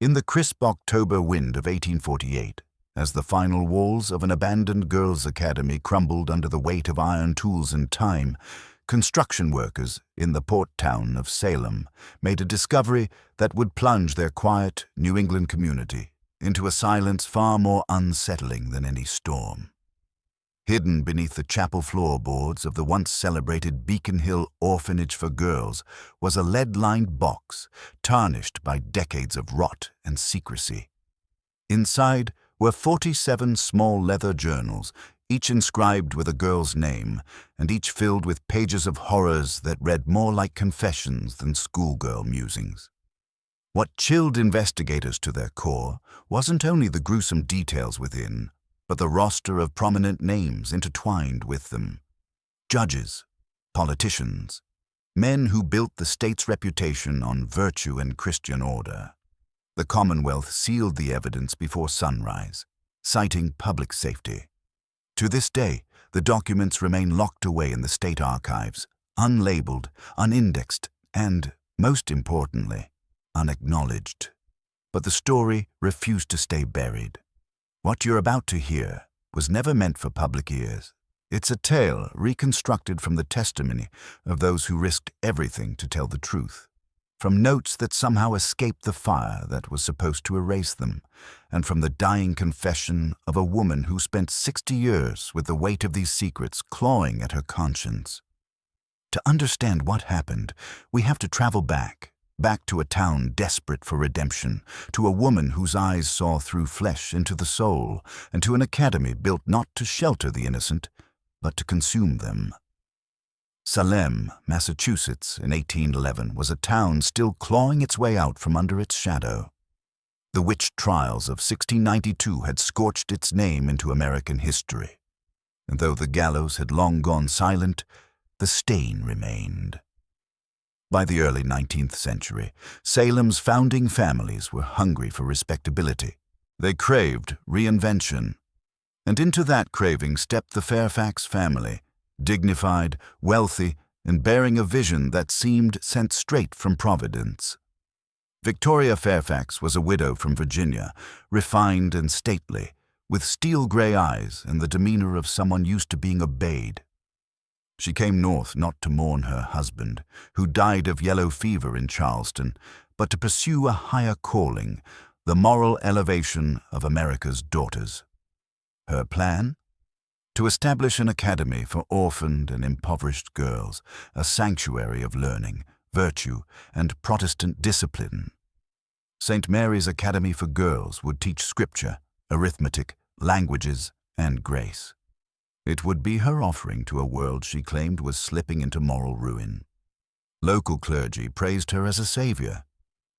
In the crisp October wind of 1848, as the final walls of an abandoned girls' academy crumbled under the weight of iron tools and time, construction workers in the port town of Salem made a discovery that would plunge their quiet New England community into a silence far more unsettling than any storm. Hidden beneath the chapel floorboards of the once celebrated Beacon Hill Orphanage for Girls was a lead-lined box tarnished by decades of rot and secrecy. Inside were 47 small leather journals, each inscribed with a girl's name, and each filled with pages of horrors that read more like confessions than schoolgirl musings. What chilled investigators to their core wasn't only the gruesome details within, but the roster of prominent names intertwined with them. Judges, politicians, men who built the state's reputation on virtue and Christian order. The Commonwealth sealed the evidence before sunrise, citing public safety. To this day, the documents remain locked away in the state archives, unlabeled, unindexed, and, most importantly, unacknowledged. But the story refused to stay buried. What you're about to hear was never meant for public ears. It's a tale reconstructed from the testimony of those who risked everything to tell the truth, from notes that somehow escaped the fire that was supposed to erase them, and from the dying confession of a woman who spent 60 years with the weight of these secrets clawing at her conscience. To understand what happened, we have to travel back to a town desperate for redemption, to a woman whose eyes saw through flesh into the soul, and to an academy built not to shelter the innocent, but to consume them. Salem, Massachusetts, in 1811 was a town still clawing its way out from under its shadow. The witch trials of 1692 had scorched its name into American history, and though the gallows had long gone silent, the stain remained. By the early 19th century, Salem's founding families were hungry for respectability. They craved reinvention. And into that craving stepped the Fairfax family, dignified, wealthy, and bearing a vision that seemed sent straight from Providence. Victoria Fairfax was a widow from Virginia, refined and stately, with steel-gray eyes and the demeanor of someone used to being obeyed. She came north not to mourn her husband, who died of yellow fever in Charleston, but to pursue a higher calling, the moral elevation of America's daughters. Her plan? To establish an academy for orphaned and impoverished girls, a sanctuary of learning, virtue, and Protestant discipline. St. Mary's Academy for Girls would teach scripture, arithmetic, languages, and grace. It would be her offering to a world she claimed was slipping into moral ruin. Local clergy praised her as a savior.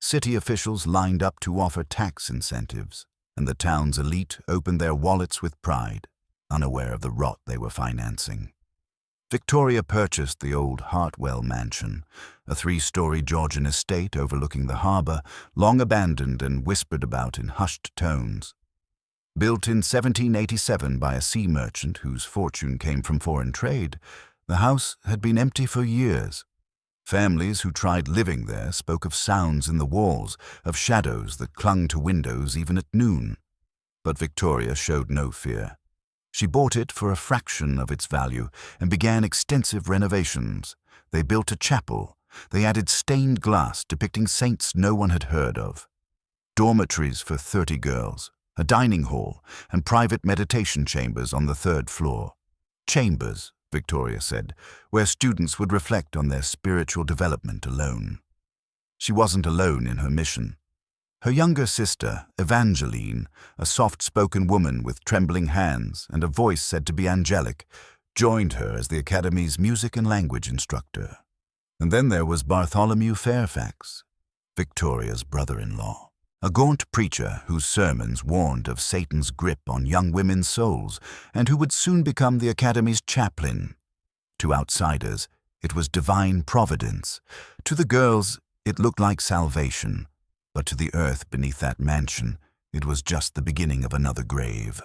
City officials lined up to offer tax incentives, and the town's elite opened their wallets with pride, unaware of the rot they were financing. Victoria purchased the old Hartwell mansion, a 3-story Georgian estate overlooking the harbor, long abandoned and whispered about in hushed tones. Built in 1787 by a sea merchant whose fortune came from foreign trade, the house had been empty for years. Families who tried living there spoke of sounds in the walls, of shadows that clung to windows even at noon. But Victoria showed no fear. She bought it for a fraction of its value and began extensive renovations. They built a chapel. They added stained glass depicting saints no one had heard of. Dormitories for 30 girls. A dining hall, and private meditation chambers on the 3rd floor. Chambers, Victoria said, where students would reflect on their spiritual development alone. She wasn't alone in her mission. Her younger sister, Evangeline, a soft-spoken woman with trembling hands and a voice said to be angelic, joined her as the Academy's music and language instructor. And then there was Bartholomew Fairfax, Victoria's brother-in-law. A gaunt preacher whose sermons warned of Satan's grip on young women's souls and who would soon become the Academy's chaplain. To outsiders, it was divine providence. To the girls, it looked like salvation. But to the earth beneath that mansion, it was just the beginning of another grave.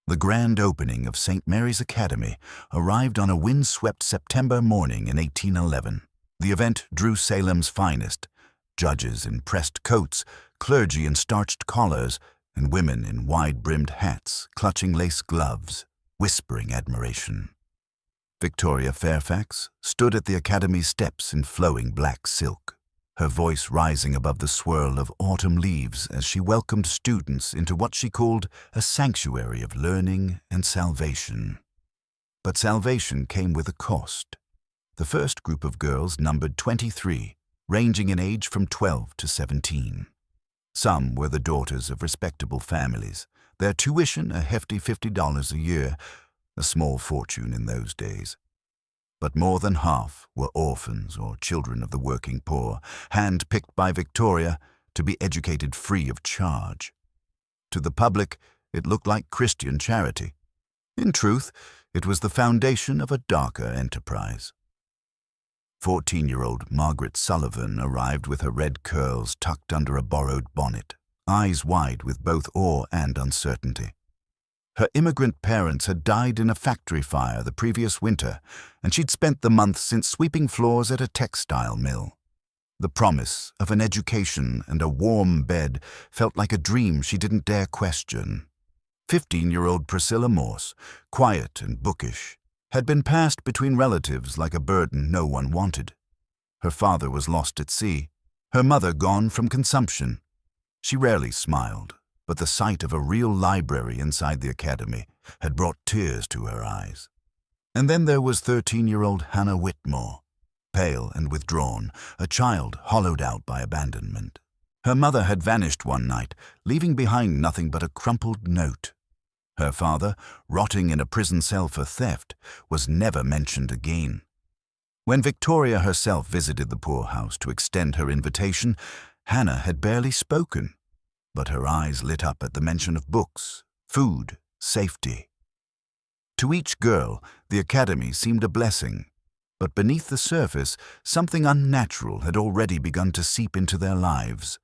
The grand opening of St. Mary's Academy arrived on a wind-swept September morning in 1811. The event drew Salem's finest, judges in pressed coats, clergy in starched collars, and women in wide-brimmed hats, clutching lace gloves, whispering admiration. Victoria Fairfax stood at the Academy's steps in flowing black silk, her voice rising above the swirl of autumn leaves as she welcomed students into what she called a sanctuary of learning and salvation. But salvation came with a cost. The first group of girls numbered 23, ranging in age from 12 to 17. Some were the daughters of respectable families, their tuition a hefty $50 a year, a small fortune in those days. But more than half were orphans or children of the working poor, hand-picked by Victoria to be educated free of charge. To the public, it looked like Christian charity. In truth, it was the foundation of a darker enterprise. 14-year-old Margaret Sullivan arrived with her red curls tucked under a borrowed bonnet, eyes wide with both awe and uncertainty. Her immigrant parents had died in a factory fire the previous winter, and she'd spent the month since sweeping floors at a textile mill. The promise of an education and a warm bed felt like a dream she didn't dare question. 15-year-old Priscilla Morse, quiet and bookish, had been passed between relatives like a burden no one wanted. Her father was lost at sea, her mother gone from consumption. She rarely smiled, but the sight of a real library inside the academy had brought tears to her eyes. And then there was 13-year-old Hannah Whitmore, pale and withdrawn, a child hollowed out by abandonment. Her mother had vanished one night, leaving behind nothing but a crumpled note. Her father, rotting in a prison cell for theft, was never mentioned again. When Victoria herself visited the poorhouse to extend her invitation, Hannah had barely spoken, but her eyes lit up at the mention of books, food, safety. To each girl, the academy seemed a blessing, but beneath the surface, something unnatural had already begun to seep into their lives.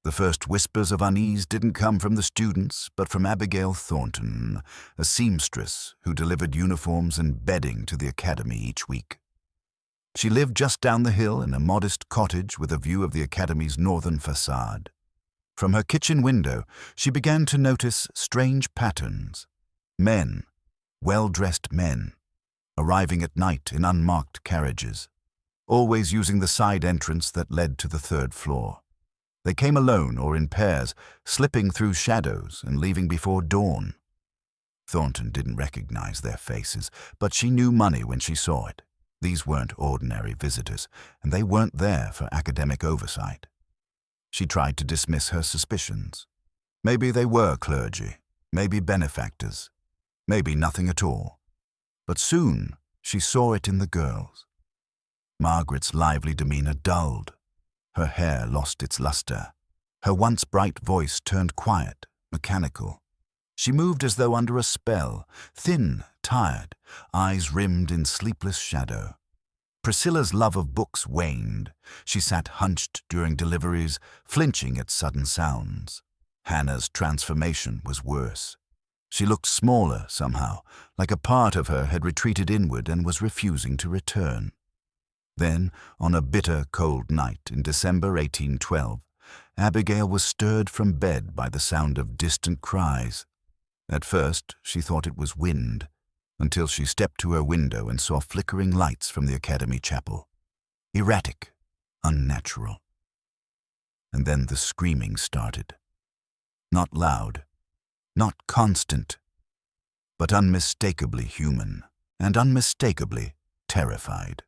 The first whispers of unease didn't come from the students, but from Abigail Thornton, a seamstress who delivered uniforms and bedding to the academy each week. She lived just down the hill in a modest cottage with a view of the academy's northern facade. From her kitchen window, she began to notice strange patterns. Men, well-dressed men, arriving at night in unmarked carriages, always using the side entrance that led to the third floor. They came alone or in pairs, slipping through shadows and leaving before dawn. Thornton didn't recognize their faces, but she knew money when she saw it. These weren't ordinary visitors, and they weren't there for academic oversight. She tried to dismiss her suspicions. Maybe they were clergy, maybe benefactors, maybe nothing at all. But soon she saw it in the girls. Margaret's lively demeanor dulled. Her hair lost its luster. Her once bright voice turned quiet, mechanical. She moved as though under a spell, thin, tired, eyes rimmed in sleepless shadow. Priscilla's love of books waned. She sat hunched during deliveries, flinching at sudden sounds. Hannah's transformation was worse. She looked smaller somehow, like a part of her had retreated inward and was refusing to return. Then, on a bitter, cold night in December 1812, Abigail was stirred from bed by the sound of distant cries. At first, she thought it was wind, until she stepped to her window and saw flickering lights from the academy chapel. Erratic, unnatural. And then the screaming started. Not loud, not constant, but unmistakably human and unmistakably terrified.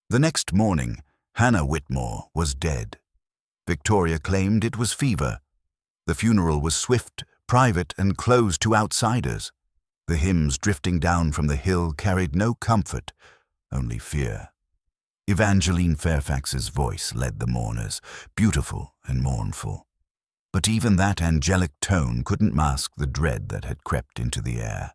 The next morning, Hannah Whitmore was dead. Victoria claimed it was fever. The funeral was swift, private, and closed to outsiders. The hymns drifting down from the hill carried no comfort, only fear. Evangeline Fairfax's voice led the mourners, beautiful and mournful. But even that angelic tone couldn't mask the dread that had crept into the air.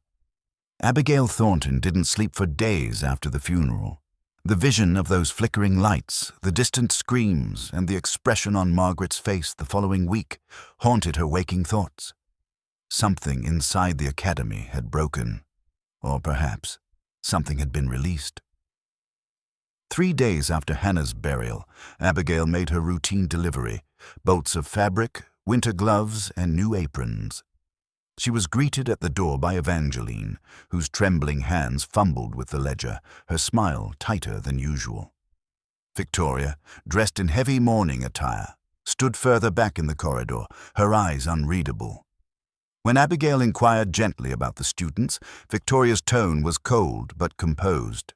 Abigail Thornton didn't sleep for days after the funeral. The vision of those flickering lights, the distant screams, and the expression on Margaret's face the following week haunted her waking thoughts. Something inside the academy had broken, or perhaps something had been released. 3 days after Hannah's burial, Abigail made her routine delivery, bolts of fabric, winter gloves, and new aprons. She was greeted at the door by Evangeline, whose trembling hands fumbled with the ledger, her smile tighter than usual. Victoria, dressed in heavy mourning attire, stood further back in the corridor, her eyes unreadable. When Abigail inquired gently about the students, Victoria's tone was cold but composed.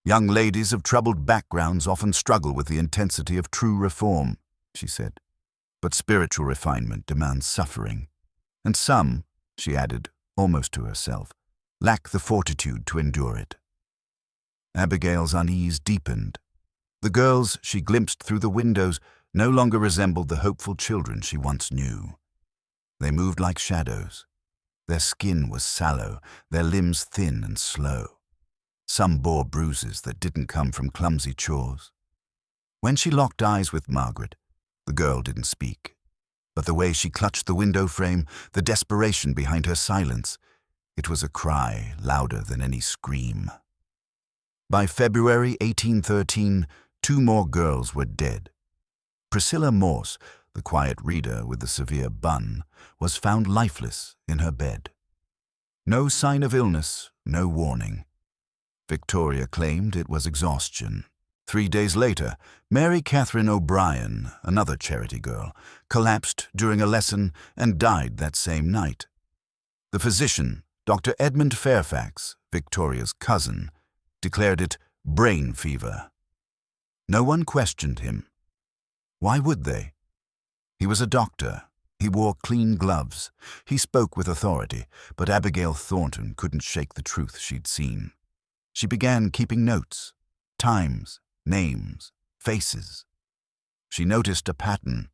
"Young ladies of troubled backgrounds often struggle with the intensity of true reform," she said. "But spiritual refinement demands suffering. And some," she added, almost to herself, "lack the fortitude to endure it." Abigail's unease deepened. The girls she glimpsed through the windows no longer resembled the hopeful children she once knew. They moved like shadows. Their skin was sallow, their limbs thin and slow. Some bore bruises that didn't come from clumsy chores. When she locked eyes with Margaret, the girl didn't speak. But the way she clutched the window frame, the desperation behind her silence, it was a cry louder than any scream. By February 1813, 2 more girls were dead. Priscilla Morse, the quiet reader with the severe bun, was found lifeless in her bed. No sign of illness, no warning. Victoria claimed it was exhaustion. 3 days later, Mary Catherine O'Brien, another charity girl, collapsed during a lesson and died that same night. The physician, Dr. Edmund Fairfax, Victoria's cousin, declared it brain fever. No one questioned him. Why would they? He was a doctor. He wore clean gloves. He spoke with authority, but Abigail Thornton couldn't shake the truth she'd seen. She began keeping notes, times, names, faces. She noticed a pattern.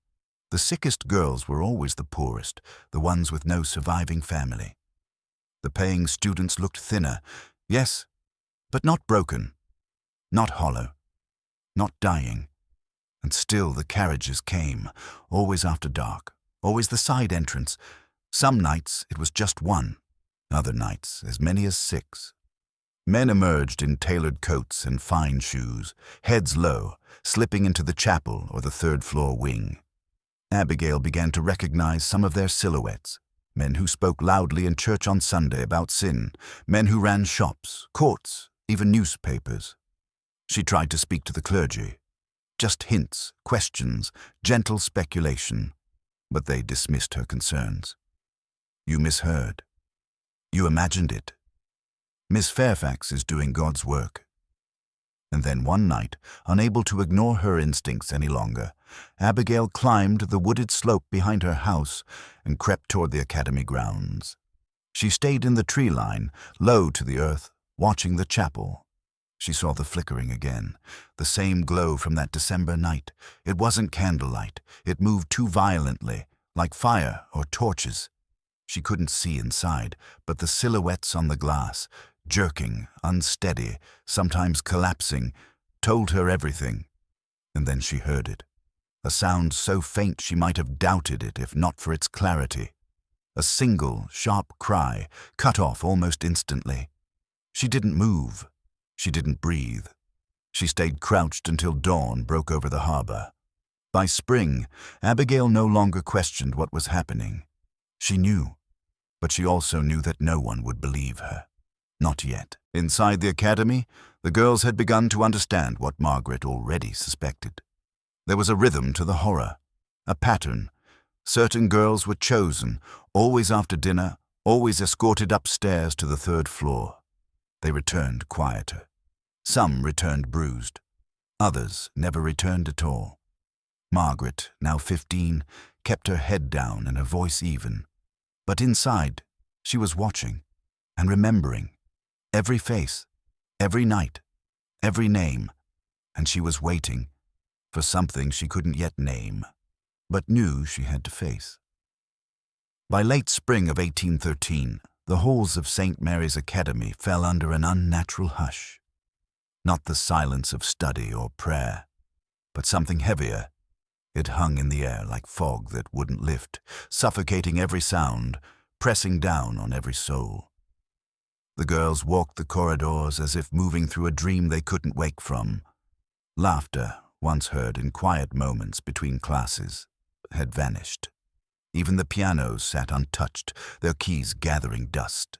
The sickest girls were always the poorest, the ones with no surviving family. The paying students looked thinner, yes, but not broken, not hollow, not dying. And still the carriages came, always after dark, always the side entrance. Some nights it was just 1, other nights as many as 6. Men emerged in tailored coats and fine shoes, heads low, slipping into the chapel or the 3rd-floor wing. Abigail began to recognize some of their silhouettes. Men who spoke loudly in church on Sunday about sin, men who ran shops, courts, even newspapers. She tried to speak to the clergy. Just hints, questions, gentle speculation. But they dismissed her concerns. "You misheard. You imagined it. Miss Fairfax is doing God's work." And then one night, unable to ignore her instincts any longer, Abigail climbed the wooded slope behind her house and crept toward the academy grounds. She stayed in the tree line, low to the earth, watching the chapel. She saw the flickering again, the same glow from that December night. It wasn't candlelight. It moved too violently, like fire or torches. She couldn't see inside, but the silhouettes on the glass, jerking, unsteady, sometimes collapsing, told her everything. And then she heard it. A sound so faint she might have doubted it if not for its clarity. A single, sharp cry, cut off almost instantly. She didn't move. She didn't breathe. She stayed crouched until dawn broke over the harbor. By spring, Abigail no longer questioned what was happening. She knew, but she also knew that no one would believe her. Not yet. Inside the academy, the girls had begun to understand what Margaret already suspected. There was a rhythm to the horror, a pattern. Certain girls were chosen, always after dinner, always escorted upstairs to the 3rd floor. They returned quieter. Some returned bruised. Others never returned at all. Margaret, now 15, kept her head down and her voice even. But inside, she was watching and remembering. Every face, every night, every name. And she was waiting for something she couldn't yet name, but knew she had to face. By late spring of 1813, the halls of St. Mary's Academy fell under an unnatural hush. Not the silence of study or prayer, but something heavier. It hung in the air like fog that wouldn't lift, suffocating every sound, pressing down on every soul. The girls walked the corridors as if moving through a dream they couldn't wake from. Laughter, once heard in quiet moments between classes, had vanished. Even the pianos sat untouched, their keys gathering dust.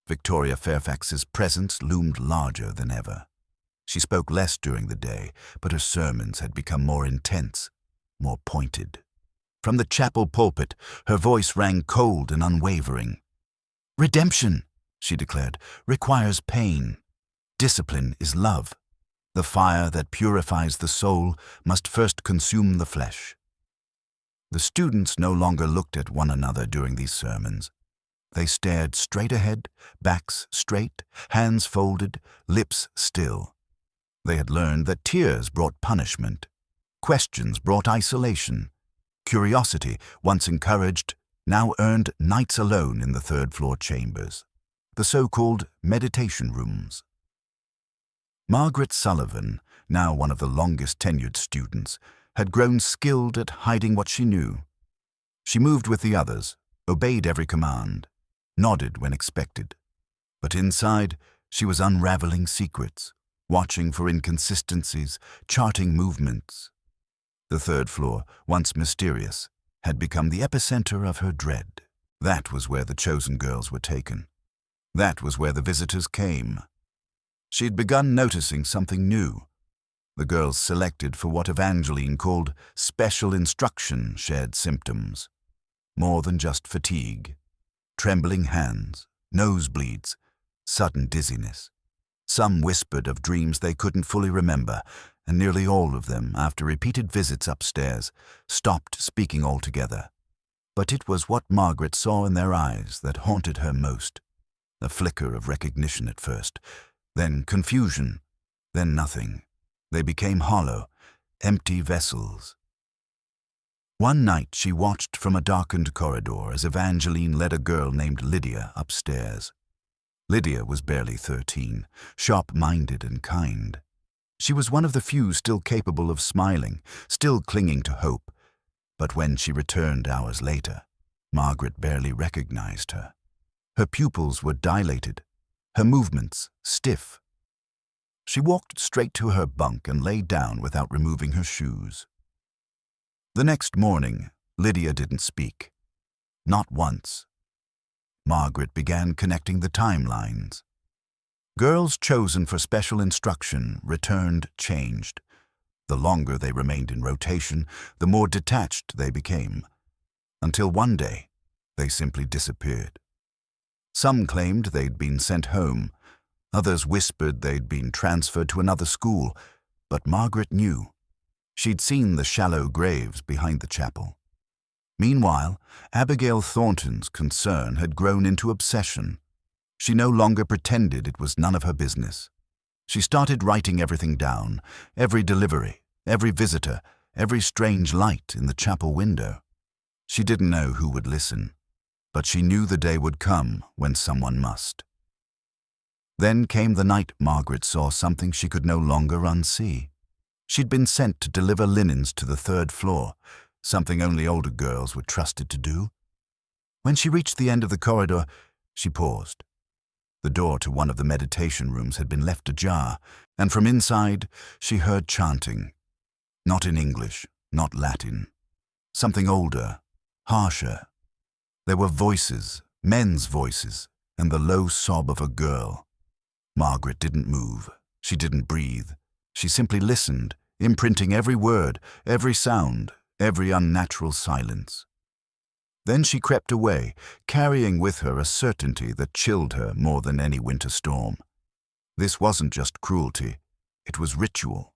Victoria Fairfax's presence loomed larger than ever. She spoke less during the day, but her sermons had become more intense, more pointed. From the chapel pulpit, her voice rang cold and unwavering. "Redemption," she declared, "requires pain. Discipline is love. The fire that purifies the soul must first consume the flesh." The students no longer looked at one another during these sermons. They stared straight ahead, backs straight, hands folded, lips still. They had learned that tears brought punishment. Questions brought isolation. Curiosity, once encouraged, now earned nights alone in the third-floor chambers, the so-called meditation rooms. Margaret Sullivan, now one of the longest-tenured students, had grown skilled at hiding what she knew. She moved with the others, obeyed every command, nodded when expected. But inside, she was unraveling secrets, watching for inconsistencies, charting movements. The third floor, once mysterious, had become the epicenter of her dread. That was where the chosen girls were taken. That was where the visitors came. She had begun noticing something new. The girls selected for what Evangeline called special instruction shared symptoms. More than just fatigue. Trembling hands, nosebleeds, sudden dizziness. Some whispered of dreams they couldn't fully remember, and nearly all of them, after repeated visits upstairs, stopped speaking altogether. But it was what Margaret saw in their eyes that haunted her most. A flicker of recognition at first, then confusion, then nothing. They became hollow, empty vessels. One night she watched from a darkened corridor as Evangeline led a girl named Lydia upstairs. Lydia was barely 13, sharp-minded and kind. She was one of the few still capable of smiling, still clinging to hope. But when she returned hours later, Margaret barely recognized her. Her pupils were dilated, her movements stiff. She walked straight to her bunk and lay down without removing her shoes. The next morning, Lydia didn't speak. Not once. Margaret began connecting the timelines. Girls chosen for special instruction returned changed. The longer they remained in rotation, the more detached they became. Until one day, they simply disappeared. Some claimed they'd been sent home. Others whispered they'd been transferred to another school. But Margaret knew. She'd seen the shallow graves behind the chapel. Meanwhile, Abigail Thornton's concern had grown into obsession. She no longer pretended it was none of her business. She started writing everything down, every delivery, every visitor, every strange light in the chapel window. She didn't know who would listen, but she knew the day would come when someone must. Then came the night Margaret saw something she could no longer unsee. She'd been sent to deliver linens to the third floor, something only older girls were trusted to do. When she reached the end of the corridor, she paused. The door to one of the meditation rooms had been left ajar, and from inside she heard chanting. Not in English, not Latin. Something older, harsher. There were voices, men's voices, and the low sob of a girl. Margaret didn't move. She didn't breathe. She simply listened, imprinting every word, every sound, every unnatural silence. Then she crept away, carrying with her a certainty that chilled her more than any winter storm. This wasn't just cruelty, it was ritual.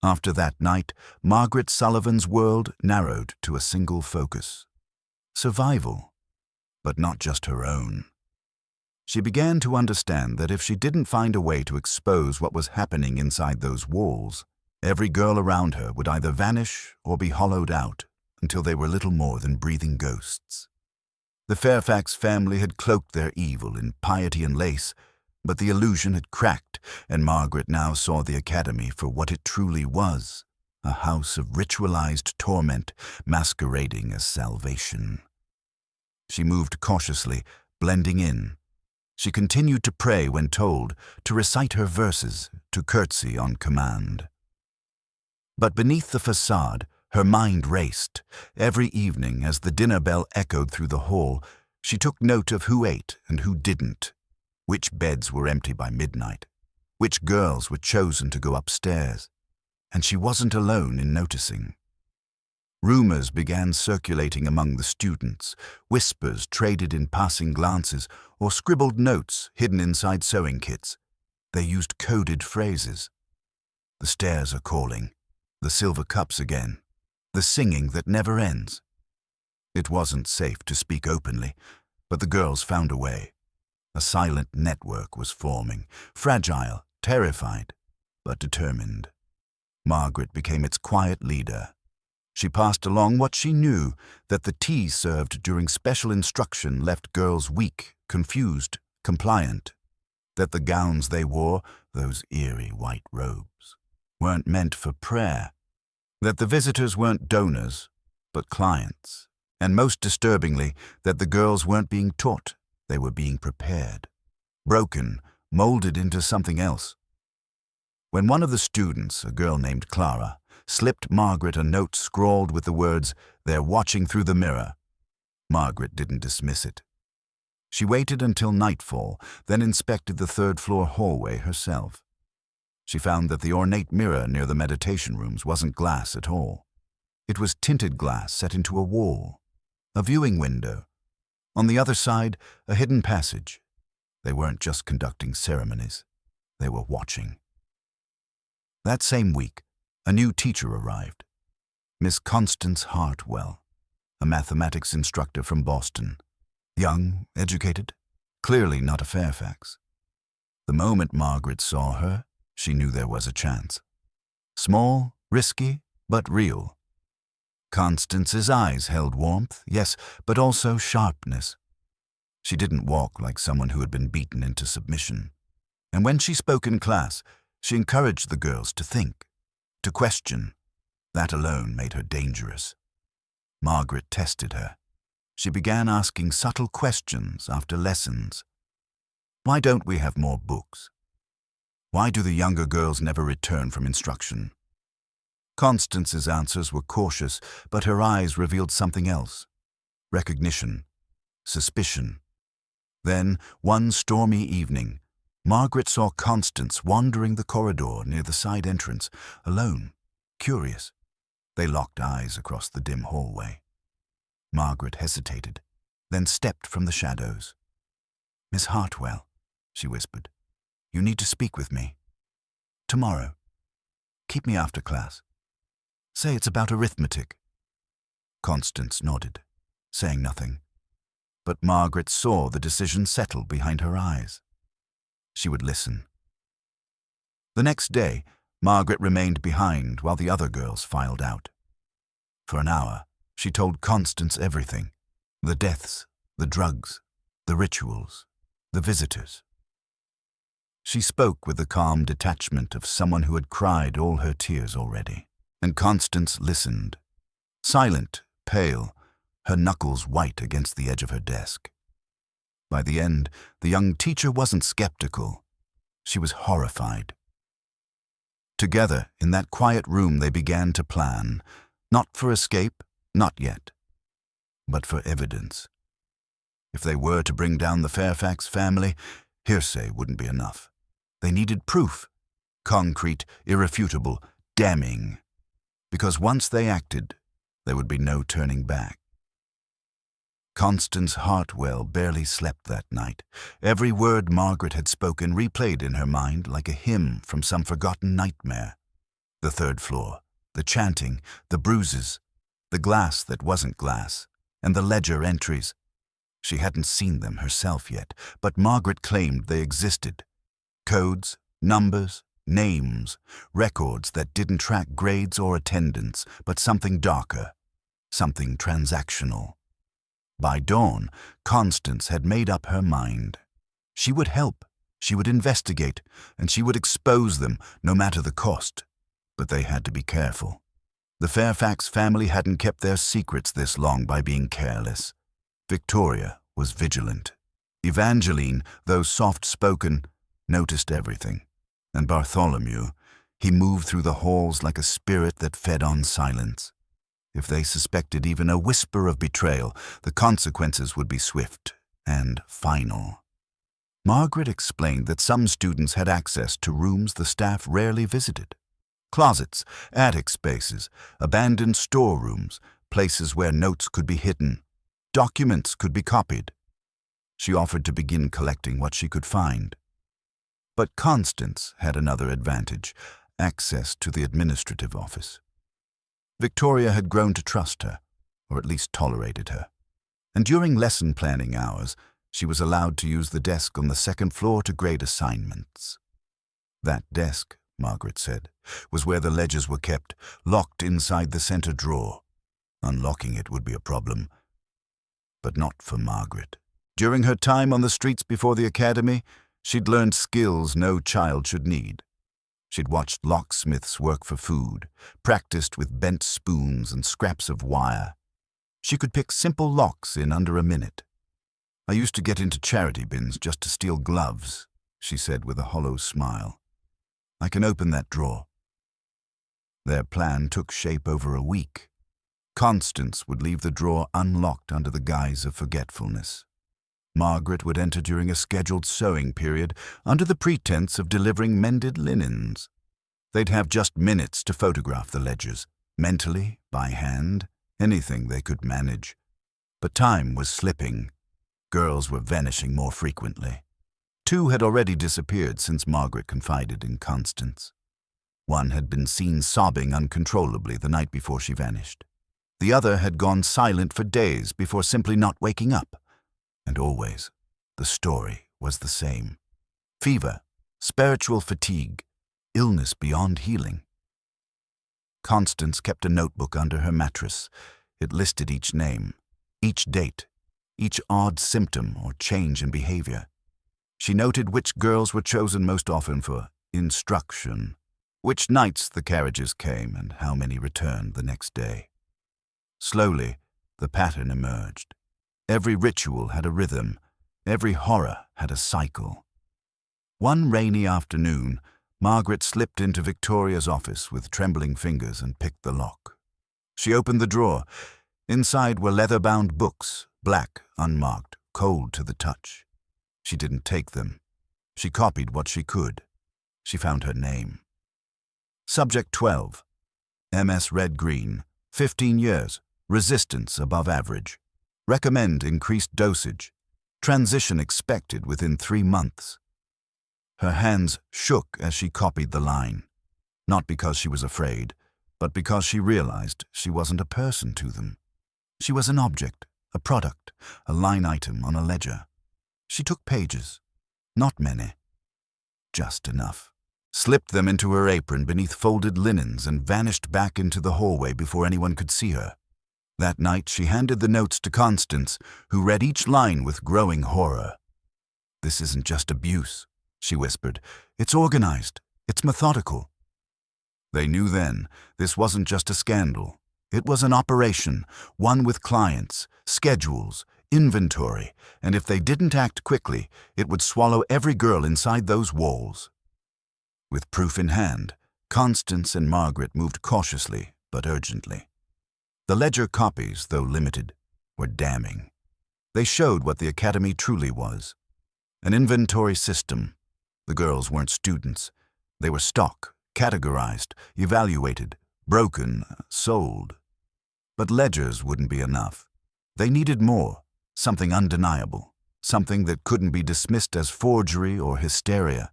After that night, Margaret Sullivan's world narrowed to a single focus. Survival, but not just her own. She began to understand that if she didn't find a way to expose what was happening inside those walls, every girl around her would either vanish or be hollowed out until they were little more than breathing ghosts. The Fairfax family had cloaked their evil in piety and lace, but the illusion had cracked, and Margaret now saw the academy for what it truly was, a house of ritualized torment masquerading as salvation. She moved cautiously, blending in. She continued to pray when told, to recite her verses, to curtsy on command. But beneath the facade, her mind raced. Every evening, as the dinner bell echoed through the hall, she took note of who ate and who didn't, which beds were empty by midnight, which girls were chosen to go upstairs, and she wasn't alone in noticing. Rumors began circulating among the students, whispers traded in passing glances or scribbled notes hidden inside sewing kits. They used coded phrases. The stairs are calling, the silver cups again, the singing that never ends. It wasn't safe to speak openly, but the girls found a way. A silent network was forming, fragile, terrified, but determined. Margaret became its quiet leader. She passed along what she knew, that the tea served during special instruction left girls weak, confused, compliant, that the gowns they wore, those eerie white robes, weren't meant for prayer, that the visitors weren't donors, but clients, and most disturbingly, that the girls weren't being taught, they were being prepared, broken, molded into something else. When one of the students, a girl named Clara, slipped Margaret a note scrawled with the words, "They're watching through the mirror," Margaret didn't dismiss it. She waited until nightfall, then inspected the third-floor hallway herself. She found that the ornate mirror near the meditation rooms wasn't glass at all. It was tinted glass set into a wall, a viewing window. On the other side, a hidden passage. They weren't just conducting ceremonies. They were watching. That same week, a new teacher arrived, Miss Constance Hartwell, a mathematics instructor from Boston. Young, educated, clearly not a Fairfax. The moment Margaret saw her, she knew there was a chance. Small, risky, but real. Constance's eyes held warmth, yes, but also sharpness. She didn't walk like someone who had been beaten into submission. And when she spoke in class, she encouraged the girls to think, to question. That alone made her dangerous. Margaret tested her. She began asking subtle questions after lessons. Why don't we have more books? Why do the younger girls never return from instruction? Constance's answers were cautious, but her eyes revealed something else. Recognition. Suspicion. Then, one stormy evening, Margaret saw Constance wandering the corridor near the side entrance, alone, curious. They locked eyes across the dim hallway. Margaret hesitated, then stepped from the shadows. "Miss Hartwell," she whispered, "you need to speak with me. Tomorrow. Keep me after class. Say it's about arithmetic." Constance nodded, saying nothing. But Margaret saw the decision settle behind her eyes. She would listen. The next day, Margaret remained behind while the other girls filed out. For an hour, she told Constance everything. The deaths, the drugs, the rituals, the visitors. She spoke with the calm detachment of someone who had cried all her tears already. And Constance listened, silent, pale, her knuckles white against the edge of her desk. By the end, the young teacher wasn't skeptical. She was horrified. Together, in that quiet room, they began to plan, not for escape, not yet, but for evidence. If they were to bring down the Fairfax family, hearsay wouldn't be enough. They needed proof, concrete, irrefutable, damning. Because once they acted, there would be no turning back. Constance Hartwell barely slept that night. Every word Margaret had spoken replayed in her mind like a hymn from some forgotten nightmare. The third floor, the chanting, the bruises, the glass that wasn't glass, and the ledger entries. She hadn't seen them herself yet, but Margaret claimed they existed. Codes, numbers, names, records that didn't track grades or attendance, but something darker, something transactional. By dawn, Constance had made up her mind. She would help, she would investigate, and she would expose them, no matter the cost. But they had to be careful. The Fairfax family hadn't kept their secrets this long by being careless. Victoria was vigilant. Evangeline, though soft-spoken, noticed everything. And Bartholomew, he moved through the halls like a spirit that fed on silence. If they suspected even a whisper of betrayal, the consequences would be swift and final. Margaret explained that some students had access to rooms the staff rarely visited. Closets, attic spaces, abandoned storerooms, places where notes could be hidden, documents could be copied. She offered to begin collecting what she could find. But Constance had another advantage: access to the administrative office. Victoria had grown to trust her, or at least tolerated her. And during lesson planning hours, she was allowed to use the desk on the second floor to grade assignments. That desk, Margaret said, was where the ledgers were kept, locked inside the center drawer. Unlocking it would be a problem. But not for Margaret. During her time on the streets before the academy, she'd learned skills no child should need. She'd watched locksmiths work for food, practiced with bent spoons and scraps of wire. She could pick simple locks in under a minute. "I used to get into charity bins just to steal gloves," she said with a hollow smile. "I can open that drawer." Their plan took shape over a week. Constance would leave the drawer unlocked under the guise of forgetfulness. Margaret would enter during a scheduled sewing period under the pretense of delivering mended linens. They'd have just minutes to photograph the ledgers, mentally, by hand, anything they could manage. But time was slipping. Girls were vanishing more frequently. 2 had already disappeared since Margaret confided in Constance. 1 had been seen sobbing uncontrollably the night before she vanished. The other had gone silent for days before simply not waking up. And always, the story was the same. Fever, spiritual fatigue, illness beyond healing. Constance kept a notebook under her mattress. It listed each name, each date, each odd symptom or change in behavior. She noted which girls were chosen most often for instruction, which nights the carriages came, and how many returned the next day. Slowly, the pattern emerged. Every ritual had a rhythm. Every horror had a cycle. One rainy afternoon, Margaret slipped into Victoria's office with trembling fingers and picked the lock. She opened the drawer. Inside were leather-bound books, black, unmarked, cold to the touch. She didn't take them. She copied what she could. She found her name. Subject 12. MS Red-Green. 15 years. Resistance above average. Recommend increased dosage. Transition expected within 3 months. Her hands shook as she copied the line. Not because she was afraid, but because she realized she wasn't a person to them. She was an object, a product, a line item on a ledger. She took pages. Not many. Just enough. Slipped them into her apron beneath folded linens and vanished back into the hallway before anyone could see her. That night she handed the notes to Constance, who read each line with growing horror. "This isn't just abuse," she whispered. "It's organized. It's methodical." They knew then this wasn't just a scandal. It was an operation, one with clients, schedules, inventory, and if they didn't act quickly, it would swallow every girl inside those walls. With proof in hand, Constance and Margaret moved cautiously but urgently. The ledger copies, though limited, were damning. They showed what the academy truly was. An inventory system. The girls weren't students. They were stock, categorized, evaluated, broken, sold. But ledgers wouldn't be enough. They needed more, something undeniable, something that couldn't be dismissed as forgery or hysteria,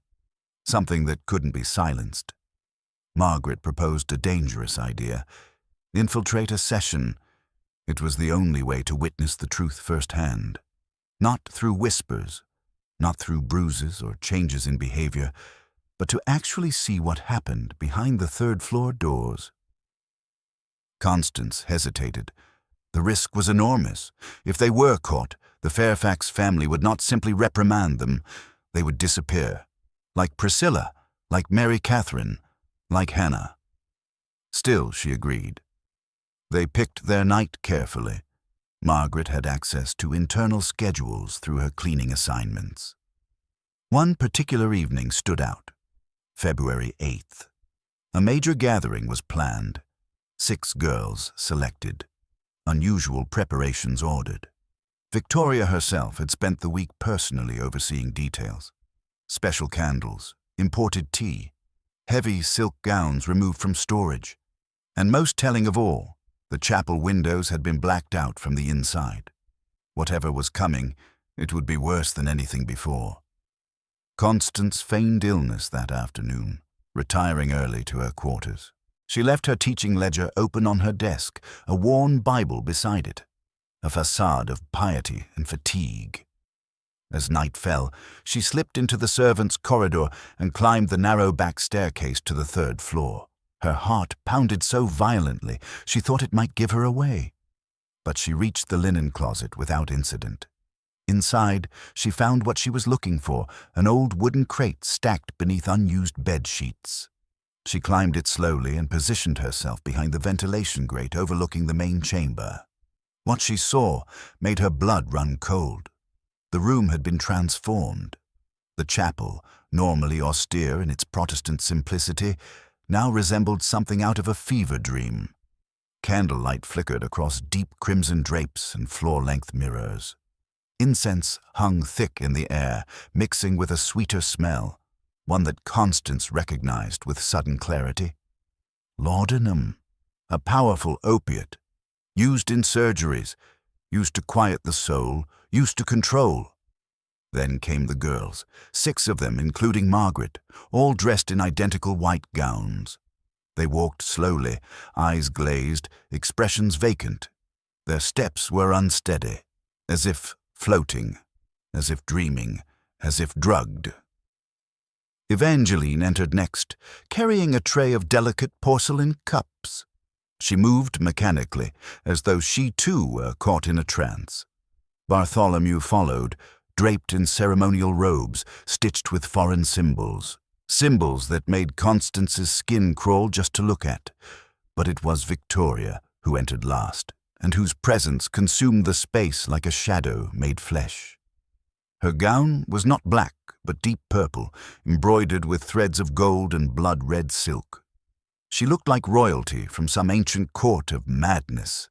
something that couldn't be silenced. Margaret proposed a dangerous idea: infiltrate a session. It was the only way to witness the truth firsthand. Not through whispers, not through bruises or changes in behavior, but to actually see what happened behind the third-floor doors. Constance hesitated. The risk was enormous. If they were caught, the Fairfax family would not simply reprimand them. They would disappear. Like Priscilla, like Mary Catherine, like Hannah. Still, she agreed. They picked their night carefully. Margaret had access to internal schedules through her cleaning assignments. One particular evening stood out, February 8th. A major gathering was planned. 6 girls selected. Unusual preparations ordered. Victoria herself had spent the week personally overseeing details. Special candles, imported tea, heavy silk gowns removed from storage, and most telling of all, the chapel windows had been blacked out from the inside. Whatever was coming, it would be worse than anything before. Constance feigned illness that afternoon, retiring early to her quarters. She left her teaching ledger open on her desk, a worn Bible beside it, a facade of piety and fatigue. As night fell, she slipped into the servants' corridor and climbed the narrow back staircase to the 3rd floor. Her heart pounded so violently she thought it might give her away. But she reached the linen closet without incident. Inside, she found what she was looking for, an old wooden crate stacked beneath unused bed sheets. She climbed it slowly and positioned herself behind the ventilation grate overlooking the main chamber. What she saw made her blood run cold. The room had been transformed. The chapel, normally austere in its Protestant simplicity, now resembled something out of a fever dream. Candlelight flickered across deep crimson drapes and floor-length mirrors. Incense hung thick in the air, mixing with a sweeter smell, one that Constance recognized with sudden clarity. Laudanum, a powerful opiate, used in surgeries, used to quiet the soul, used to control. Then came the girls, 6 of them, including Margaret, all dressed in identical white gowns. They walked slowly, eyes glazed, expressions vacant. Their steps were unsteady, as if floating, as if dreaming, as if drugged. Evangeline entered next, carrying a tray of delicate porcelain cups. She moved mechanically, as though she too were caught in a trance. Bartholomew followed, draped in ceremonial robes, stitched with foreign symbols. Symbols that made Constance's skin crawl just to look at. But it was Victoria who entered last, and whose presence consumed the space like a shadow made flesh. Her gown was not black, but deep purple, embroidered with threads of gold and blood-red silk. She looked like royalty from some ancient court of madness.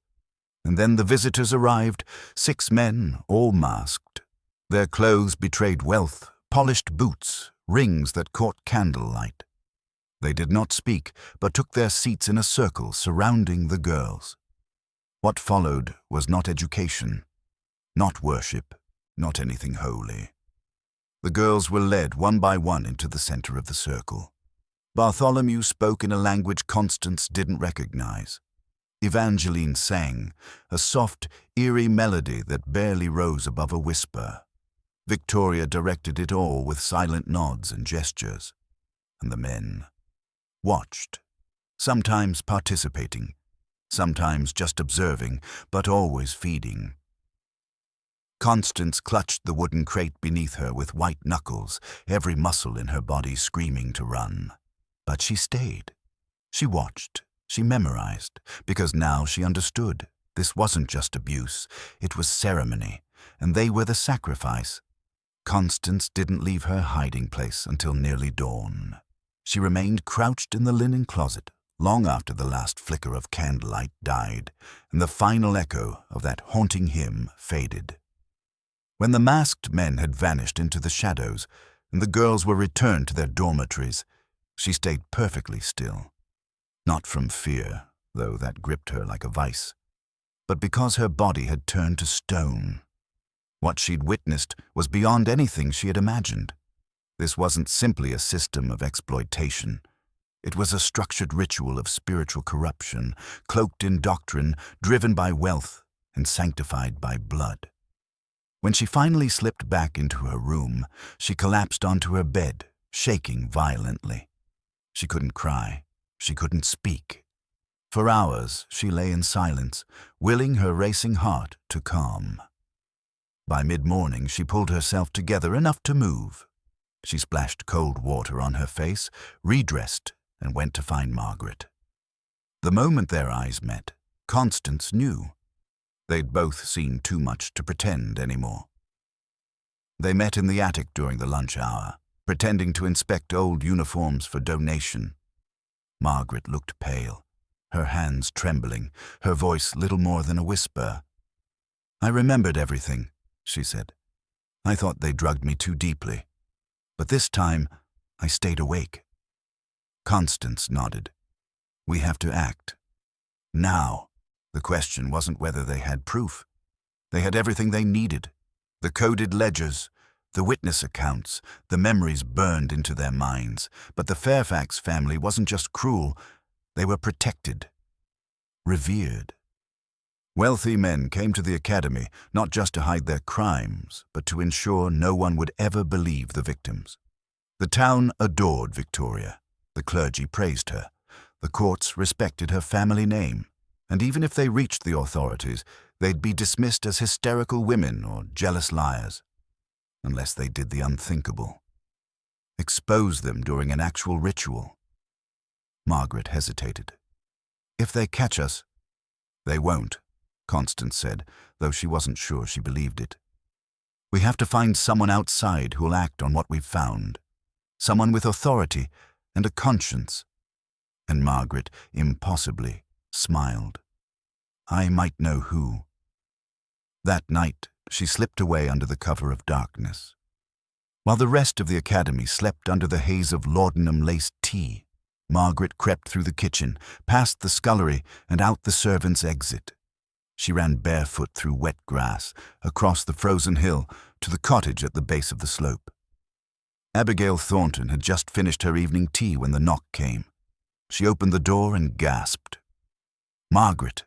And then the visitors arrived, 6 men, all masked. Their clothes betrayed wealth, polished boots, rings that caught candlelight. They did not speak, but took their seats in a circle surrounding the girls. What followed was not education, not worship, not anything holy. The girls were led one by one into the center of the circle. Bartholomew spoke in a language Constance didn't recognize. Evangeline sang, a soft, eerie melody that barely rose above a whisper. Victoria directed it all with silent nods and gestures. And the men watched, sometimes participating, sometimes just observing, but always feeding. Constance clutched the wooden crate beneath her with white knuckles, every muscle in her body screaming to run. But she stayed. She watched. She memorized, because now she understood. This wasn't just abuse, it was ceremony, and they were the sacrifice. Constance didn't leave her hiding place until nearly dawn. She remained crouched in the linen closet long after the last flicker of candlelight died and the final echo of that haunting hymn faded. When the masked men had vanished into the shadows and the girls were returned to their dormitories, she stayed perfectly still. Not from fear, though that gripped her like a vice, but because her body had turned to stone. What she'd witnessed was beyond anything she had imagined. This wasn't simply a system of exploitation. It was a structured ritual of spiritual corruption, cloaked in doctrine, driven by wealth, and sanctified by blood. When she finally slipped back into her room, she collapsed onto her bed, shaking violently. She couldn't cry. She couldn't speak. For hours, she lay in silence, willing her racing heart to calm. By mid-morning, she pulled herself together enough to move. She splashed cold water on her face, redressed, and went to find Margaret. The moment their eyes met, Constance knew. They'd both seen too much to pretend anymore. They met in the attic during the lunch hour, pretending to inspect old uniforms for donation. Margaret looked pale, her hands trembling, her voice little more than a whisper. "I remembered everything," she said. "I thought they drugged me too deeply. But this time, I stayed awake." Constance nodded. "We have to act. Now." The question wasn't whether they had proof. They had everything they needed. The coded ledgers, the witness accounts, the memories burned into their minds. But the Fairfax family wasn't just cruel, they were protected, revered. Wealthy men came to the academy not just to hide their crimes, but to ensure no one would ever believe the victims. The town adored Victoria. The clergy praised her. The courts respected her family name. And even if they reached the authorities, they'd be dismissed as hysterical women or jealous liars. Unless they did the unthinkable. Expose them during an actual ritual. Margaret hesitated. "If they catch us—" "They won't," Constance said, though she wasn't sure she believed it. "We have to find someone outside who'll act on what we've found. Someone with authority and a conscience." And Margaret, impossibly, smiled. "I might know who." That night, she slipped away under the cover of darkness. While the rest of the academy slept under the haze of laudanum-laced tea, Margaret crept through the kitchen, past the scullery, and out the servants' exit. She ran barefoot through wet grass, across the frozen hill, to the cottage at the base of the slope. Abigail Thornton had just finished her evening tea when the knock came. She opened the door and gasped. "Margaret!"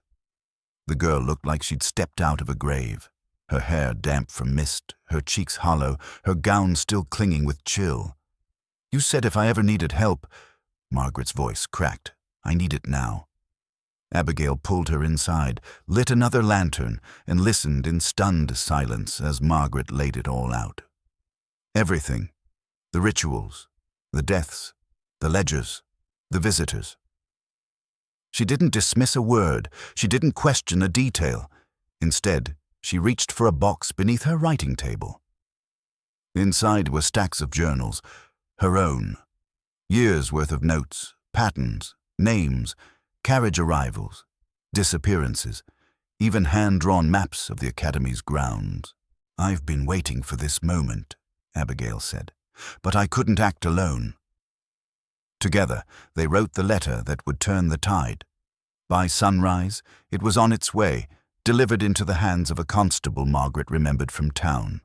The girl looked like she'd stepped out of a grave, her hair damp from mist, her cheeks hollow, her gown still clinging with chill. "You said if I ever needed help—" Margaret's voice cracked. "I need it now." Abigail pulled her inside, lit another lantern, and listened in stunned silence as Margaret laid it all out. Everything. The rituals, the deaths, the ledgers, the visitors. She didn't dismiss a word. She didn't question a detail. Instead, she reached for a box beneath her writing table. Inside were stacks of journals, her own. Years' worth of notes, patterns, names, carriage arrivals, disappearances, even hand-drawn maps of the academy's grounds. "I've been waiting for this moment," Abigail said, "but I couldn't act alone." Together, they wrote the letter that would turn the tide. By sunrise, it was on its way, delivered into the hands of a constable Margaret remembered from town.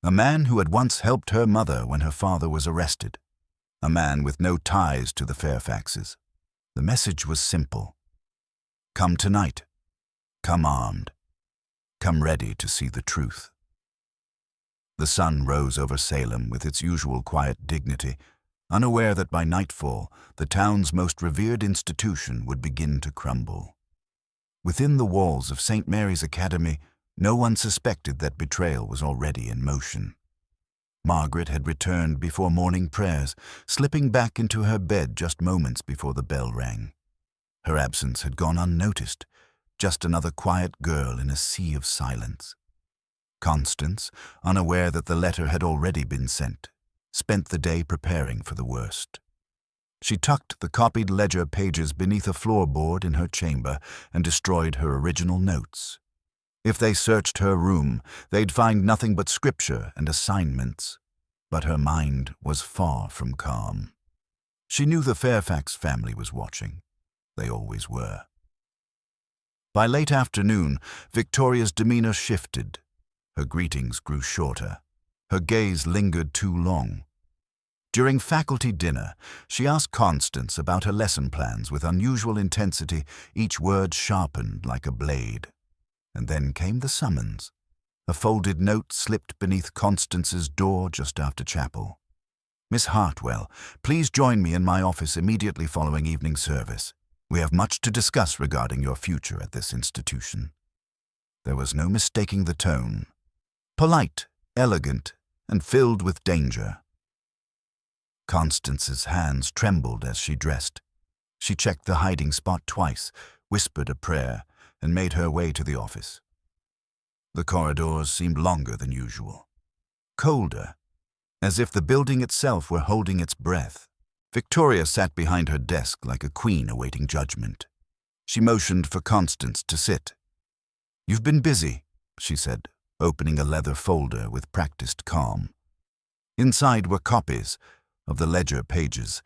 A man who had once helped her mother when her father was arrested. A man with no ties to the Fairfaxes. The message was simple. Come tonight. Come armed. Come ready to see the truth. The sun rose over Salem with its usual quiet dignity, unaware that by nightfall, the town's most revered institution would begin to crumble. Within the walls of St. Mary's Academy, no one suspected that betrayal was already in motion. Margaret had returned before morning prayers, slipping back into her bed just moments before the bell rang. Her absence had gone unnoticed, just another quiet girl in a sea of silence. Constance, unaware that the letter had already been sent, spent the day preparing for the worst. She tucked the copied ledger pages beneath a floorboard in her chamber and destroyed her original notes. If they searched her room, they'd find nothing but scripture and assignments. But her mind was far from calm. She knew the Fairfax family was watching. They always were. By late afternoon, Victoria's demeanor shifted. Her greetings grew shorter. Her gaze lingered too long. During faculty dinner, she asked Constance about her lesson plans with unusual intensity, each word sharpened like a blade. And then came the summons. A folded note slipped beneath Constance's door just after chapel. "Miss Hartwell, please join me in my office immediately following evening service. We have much to discuss regarding your future at this institution." There was no mistaking the tone. Polite, elegant, and filled with danger. Constance's hands trembled as she dressed. She checked the hiding spot twice, whispered a prayer, and made her way to the office. The corridors seemed longer than usual. Colder, as if the building itself were holding its breath. Victoria sat behind her desk like a queen awaiting judgment. She motioned for Constance to sit. "You've been busy," she said, opening a leather folder with practiced calm. Inside were copies of the ledger pages,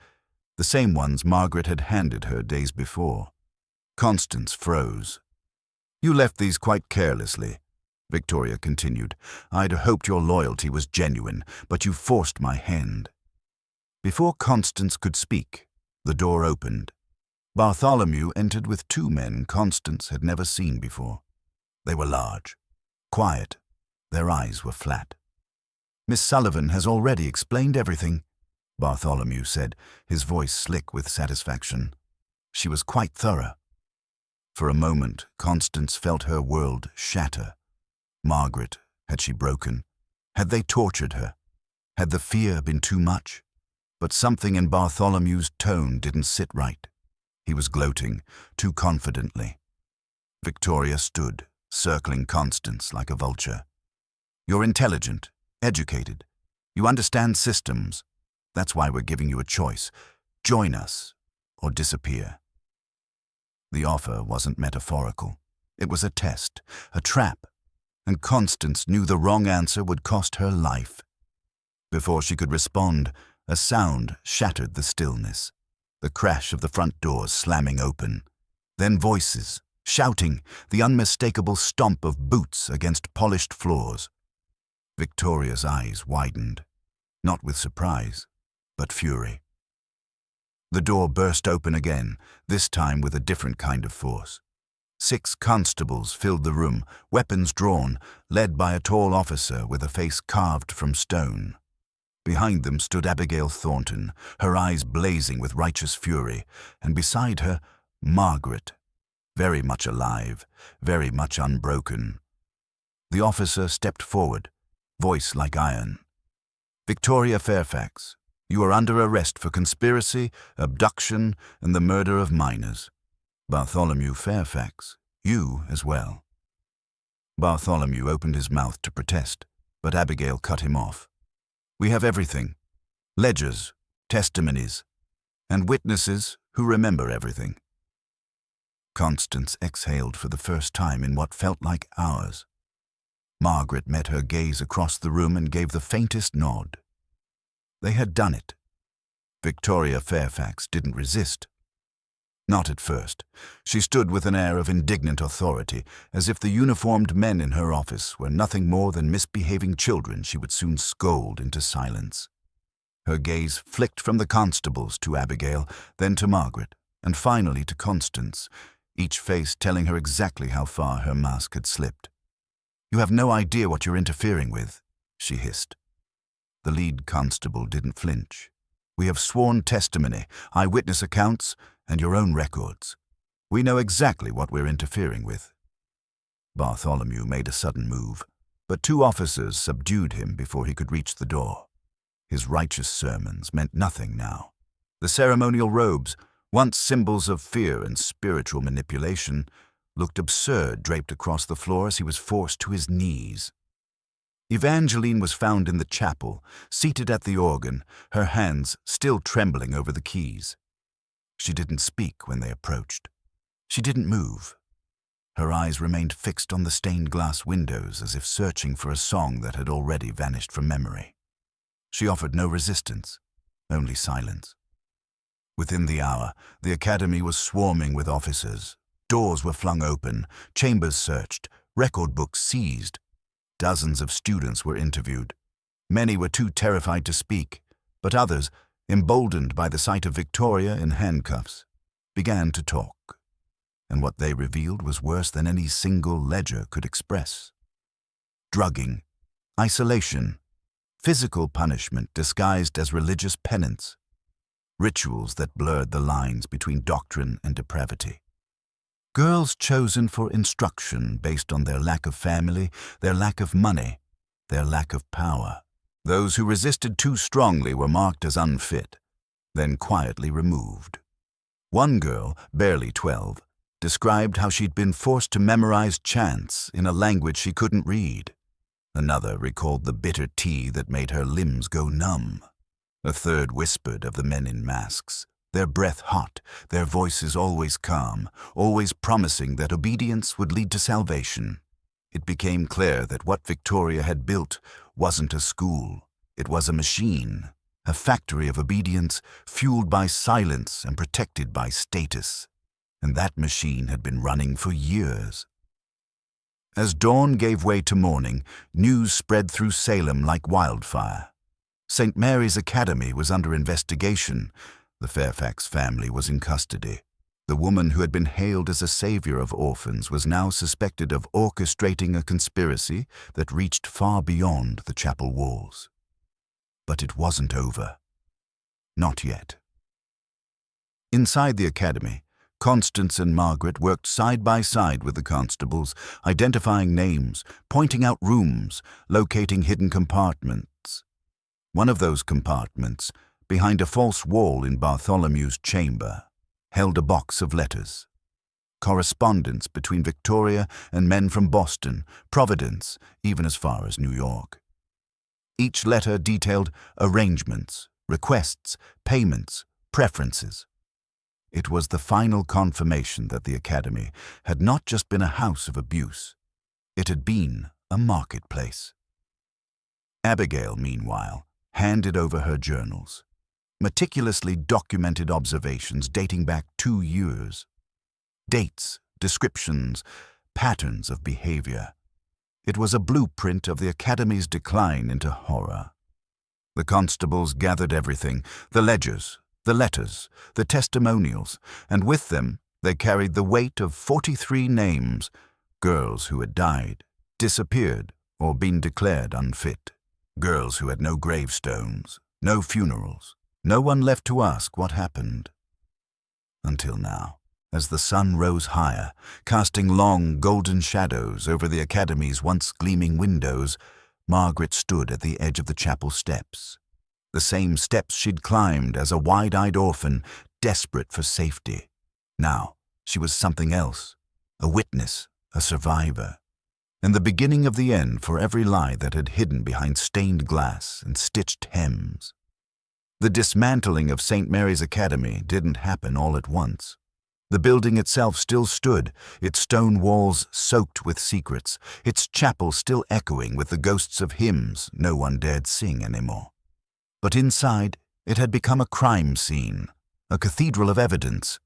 the same ones Margaret had handed her days before. Constance froze. "You left these quite carelessly," Victoria continued. "I'd hoped your loyalty was genuine, but you forced my hand." Before Constance could speak, the door opened. Bartholomew entered with two men Constance had never seen before. They were large, quiet, their eyes were flat. "Miss Sullivan has already explained everything," Bartholomew said, his voice slick with satisfaction. "She was quite thorough." For a moment, Constance felt her world shatter. Margaret, had she broken? Had they tortured her? Had the fear been too much? But something in Bartholomew's tone didn't sit right. He was gloating, too confidently. Victoria stood, circling Constance like a vulture. "You're intelligent, educated. You understand systems. That's why we're giving you a choice. Join us, or disappear." The offer wasn't metaphorical. It was a test, a trap, and Constance knew the wrong answer would cost her life. Before she could respond, a sound shattered the stillness, the crash of the front doors slamming open. Then voices, shouting, the unmistakable stomp of boots against polished floors. Victoria's eyes widened, not with surprise, but fury. The door burst open again, this time with a different kind of force. 6 constables filled the room, weapons drawn, led by a tall officer with a face carved from stone. Behind them stood Abigail Thornton, her eyes blazing with righteous fury, and beside her, Margaret, very much alive, very much unbroken. The officer stepped forward, voice like iron. "Victoria Fairfax, you are under arrest for conspiracy, abduction, and the murder of minors. Bartholomew Fairfax, you as well." Bartholomew opened his mouth to protest, but Abigail cut him off. "We have everything. Ledgers, testimonies, and witnesses who remember everything." Constance exhaled for the first time in what felt like hours. Margaret met her gaze across the room and gave the faintest nod. They had done it. Victoria Fairfax didn't resist. Not at first. She stood with an air of indignant authority, as if the uniformed men in her office were nothing more than misbehaving children she would soon scold into silence. Her gaze flicked from the constables to Abigail, then to Margaret, and finally to Constance, each face telling her exactly how far her mask had slipped. "You have no idea what you're interfering with," she hissed. The lead constable didn't flinch. "We have sworn testimony, eyewitness accounts, and your own records. We know exactly what we're interfering with." Bartholomew made a sudden move, but 2 officers subdued him before he could reach the door. His righteous sermons meant nothing now. The ceremonial robes, once symbols of fear and spiritual manipulation, looked absurd draped across the floor as he was forced to his knees. Evangeline was found in the chapel, seated at the organ, her hands still trembling over the keys. She didn't speak when they approached. She didn't move. Her eyes remained fixed on the stained glass windows as if searching for a song that had already vanished from memory. She offered no resistance, only silence. Within the hour, the academy was swarming with officers. Doors were flung open, chambers searched, record books seized. Dozens of students were interviewed. Many were too terrified to speak, but others, emboldened by the sight of Victoria in handcuffs, began to talk. And what they revealed was worse than any single ledger could express. Drugging, isolation, physical punishment disguised as religious penance, rituals that blurred the lines between doctrine and depravity. Girls chosen for instruction based on their lack of family, their lack of money, their lack of power. Those who resisted too strongly were marked as unfit, then quietly removed. One girl, barely 12, described how she'd been forced to memorize chants in a language she couldn't read. Another recalled the bitter tea that made her limbs go numb. A third whispered of the men in masks, their breath hot, their voices always calm, always promising that obedience would lead to salvation. It became clear that what Victoria had built wasn't a school. It was a machine, a factory of obedience fueled by silence and protected by status. And that machine had been running for years. As dawn gave way to morning, news spread through Salem like wildfire. St. Mary's Academy was under investigation. The Fairfax family was in custody. The woman who had been hailed as a savior of orphans was now suspected of orchestrating a conspiracy that reached far beyond the chapel walls. But it wasn't over. Not yet. Inside the academy, Constance and Margaret worked side by side with the constables, identifying names, pointing out rooms, locating hidden compartments. One of those compartments, behind a false wall in Bartholomew's chamber, held a box of letters. Correspondence between Victoria and men from Boston, Providence, even as far as New York. Each letter detailed arrangements, requests, payments, preferences. It was the final confirmation that the academy had not just been a house of abuse. It had been a marketplace. Abigail, meanwhile, handed over her journals, meticulously documented observations dating back 2 years. Dates, descriptions, patterns of behavior. It was a blueprint of the academy's decline into horror. The constables gathered everything, the ledgers, the letters, the testimonials, and with them they carried the weight of 43 names, girls who had died, disappeared, or been declared unfit. Girls who had no gravestones, no funerals, no one left to ask what happened. Until now, as the sun rose higher, casting long golden shadows over the academy's once gleaming windows, Margaret stood at the edge of the chapel steps. The same steps she'd climbed as a wide-eyed orphan, desperate for safety. Now, she was something else, a witness, a survivor, and the beginning of the end for every lie that had hidden behind stained glass and stitched hems. The dismantling of St. Mary's Academy didn't happen all at once. The building itself still stood, its stone walls soaked with secrets, its chapel still echoing with the ghosts of hymns no one dared sing anymore. But inside, it had become a crime scene, a cathedral of evidence.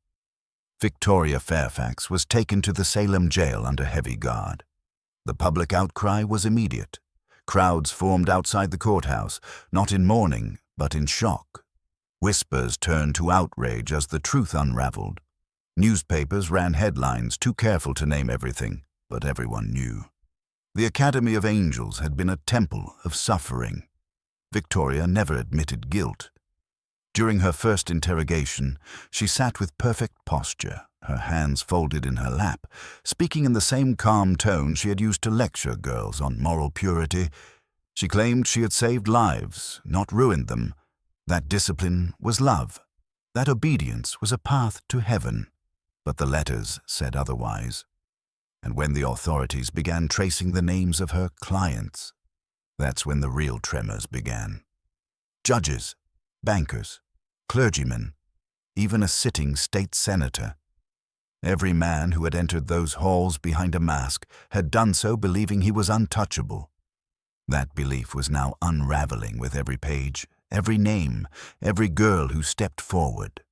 Victoria Fairfax was taken to the Salem jail under heavy guard. The public outcry was immediate. Crowds formed outside the courthouse, not in mourning, but in shock. Whispers turned to outrage as the truth unraveled. Newspapers ran headlines too careful to name everything, but everyone knew. The Academy of Angels had been a temple of suffering. Victoria never admitted guilt. During her first interrogation, she sat with perfect posture, her hands folded in her lap, speaking in the same calm tone she had used to lecture girls on moral purity. She claimed she had saved lives, not ruined them. That discipline was love. That obedience was a path to heaven. But the letters said otherwise. And when the authorities began tracing the names of her clients, that's when the real tremors began. Judges, bankers, clergymen, even a sitting state senator. Every man who had entered those halls behind a mask had done so believing he was untouchable. That belief was now unraveling with every page, every name, every girl who stepped forward.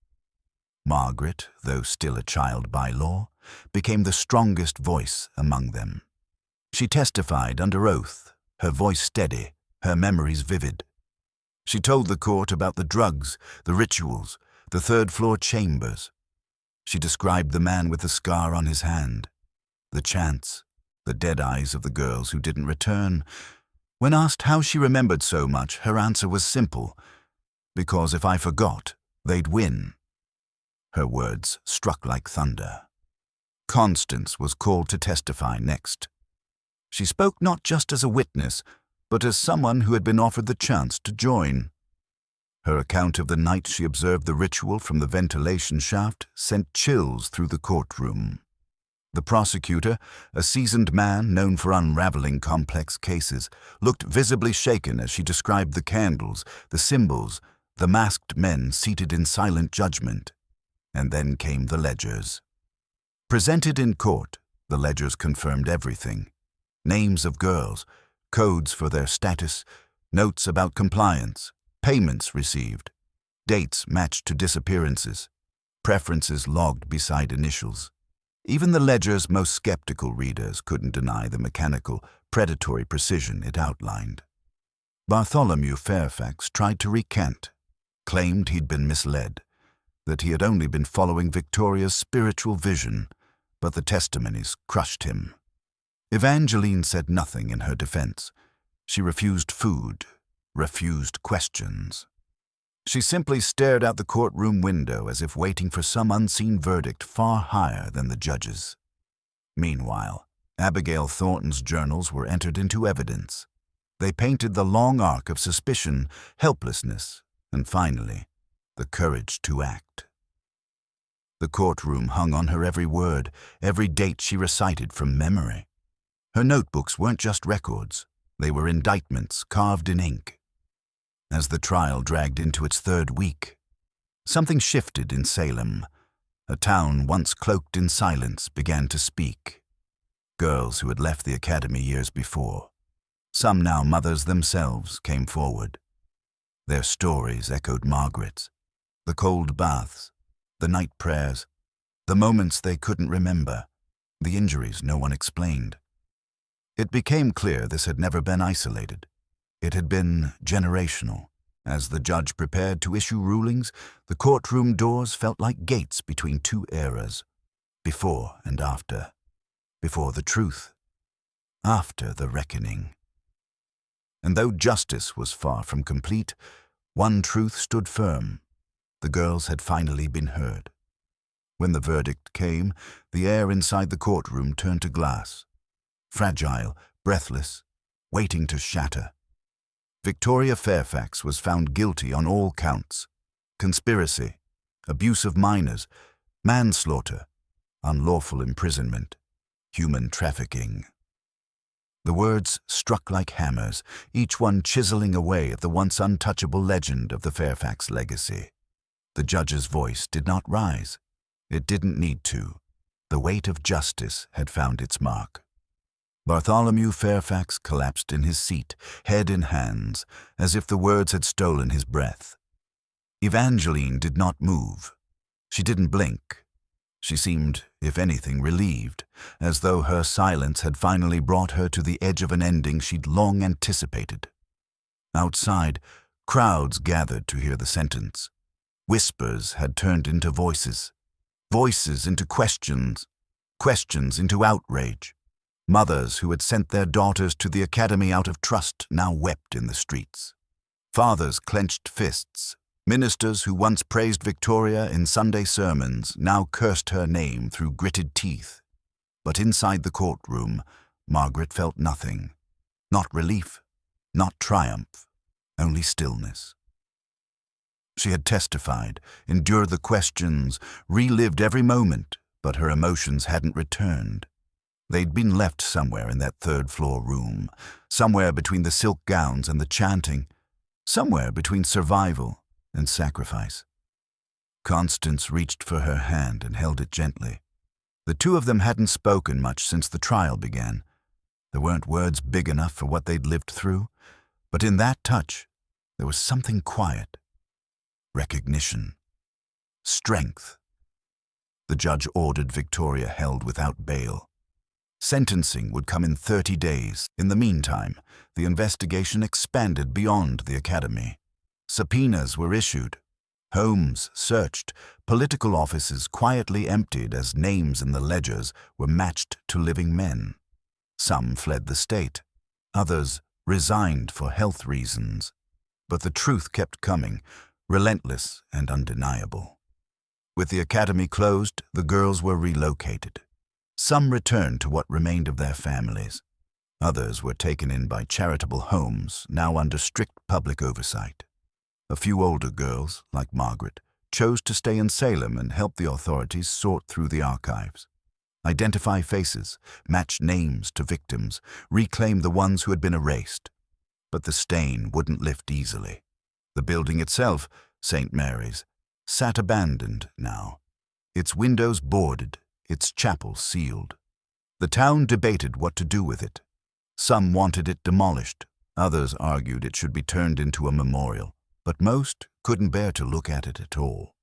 Margaret, though still a child by law, became the strongest voice among them. She testified under oath, her voice steady, her memories vivid. She told the court about the drugs, the rituals, the third-floor chambers. She described the man with the scar on his hand, the chants, the dead eyes of the girls who didn't return. When asked how she remembered so much, her answer was simple: because if I forgot, they'd win. Her words struck like thunder. Constance was called to testify next. She spoke not just as a witness, but as someone who had been offered the chance to join. Her account of the night she observed the ritual from the ventilation shaft sent chills through the courtroom. The prosecutor, a seasoned man known for unraveling complex cases, looked visibly shaken as she described the candles, the symbols, the masked men seated in silent judgment. And then came the ledgers. Presented in court, the ledgers confirmed everything. Names of girls, codes for their status, notes about compliance, payments received, dates matched to disappearances, preferences logged beside initials. Even the ledger's most skeptical readers couldn't deny the mechanical, predatory precision it outlined. Bartholomew Fairfax tried to recant, claimed he'd been misled, that he had only been following Victoria's spiritual vision, but the testimonies crushed him. Evangeline said nothing in her defense. She refused food, refused questions. She simply stared out the courtroom window as if waiting for some unseen verdict far higher than the judge's. Meanwhile, Abigail Thornton's journals were entered into evidence. They painted the long arc of suspicion, helplessness, and finally, the courage to act. The courtroom hung on her every word, every date she recited from memory. Her notebooks weren't just records, they were indictments carved in ink. As the trial dragged into its third week, something shifted in Salem. A town once cloaked in silence began to speak. Girls who had left the academy years before, some now mothers themselves, came forward. Their stories echoed Margaret's. The cold baths, the night prayers, the moments they couldn't remember, the injuries no one explained. It became clear this had never been isolated. It had been generational. As the judge prepared to issue rulings, the courtroom doors felt like gates between two eras, before and after. Before the truth, after the reckoning. And though justice was far from complete, one truth stood firm. The girls had finally been heard. When the verdict came, the air inside the courtroom turned to glass. Fragile, breathless, waiting to shatter. Victoria Fairfax was found guilty on all counts: conspiracy, abuse of minors, manslaughter, unlawful imprisonment, human trafficking. The words struck like hammers, each one chiseling away at the once untouchable legend of the Fairfax legacy. The judge's voice did not rise. It didn't need to. The weight of justice had found its mark. Bartholomew Fairfax collapsed in his seat, head in hands, as if the words had stolen his breath. Evangeline did not move. She didn't blink. She seemed, if anything, relieved, as though her silence had finally brought her to the edge of an ending she'd long anticipated. Outside, crowds gathered to hear the sentence. Whispers had turned into voices, voices into questions, questions into outrage. Mothers who had sent their daughters to the academy out of trust now wept in the streets. Fathers clenched fists. Ministers who once praised Victoria in Sunday sermons now cursed her name through gritted teeth. But inside the courtroom, Margaret felt nothing. Not relief, not triumph, only stillness. She had testified, endured the questions, relived every moment, but her emotions hadn't returned. They'd been left somewhere in that third-floor room, somewhere between the silk gowns and the chanting, somewhere between survival and sacrifice. Constance reached for her hand and held it gently. The two of them hadn't spoken much since the trial began. There weren't words big enough for what they'd lived through, but in that touch, there was something quiet. Recognition. Strength. The judge ordered Victoria held without bail. Sentencing would come in 30 days. In the meantime, the investigation expanded beyond the academy. Subpoenas were issued, homes searched, political offices quietly emptied as names in the ledgers were matched to living men. Some fled the state, others resigned for health reasons. But the truth kept coming, relentless and undeniable. With the academy closed, the girls were relocated. Some returned to what remained of their families. Others were taken in by charitable homes, now under strict public oversight. A few older girls, like Margaret, chose to stay in Salem and help the authorities sort through the archives. identify faces, match names to victims, reclaim the ones who had been erased. But the stain wouldn't lift easily. The building itself, St. Mary's, sat abandoned now, its windows boarded, its chapel sealed. The town debated what to do with it. Some wanted it demolished, others argued it should be turned into a memorial, but most couldn't bear to look at it at all.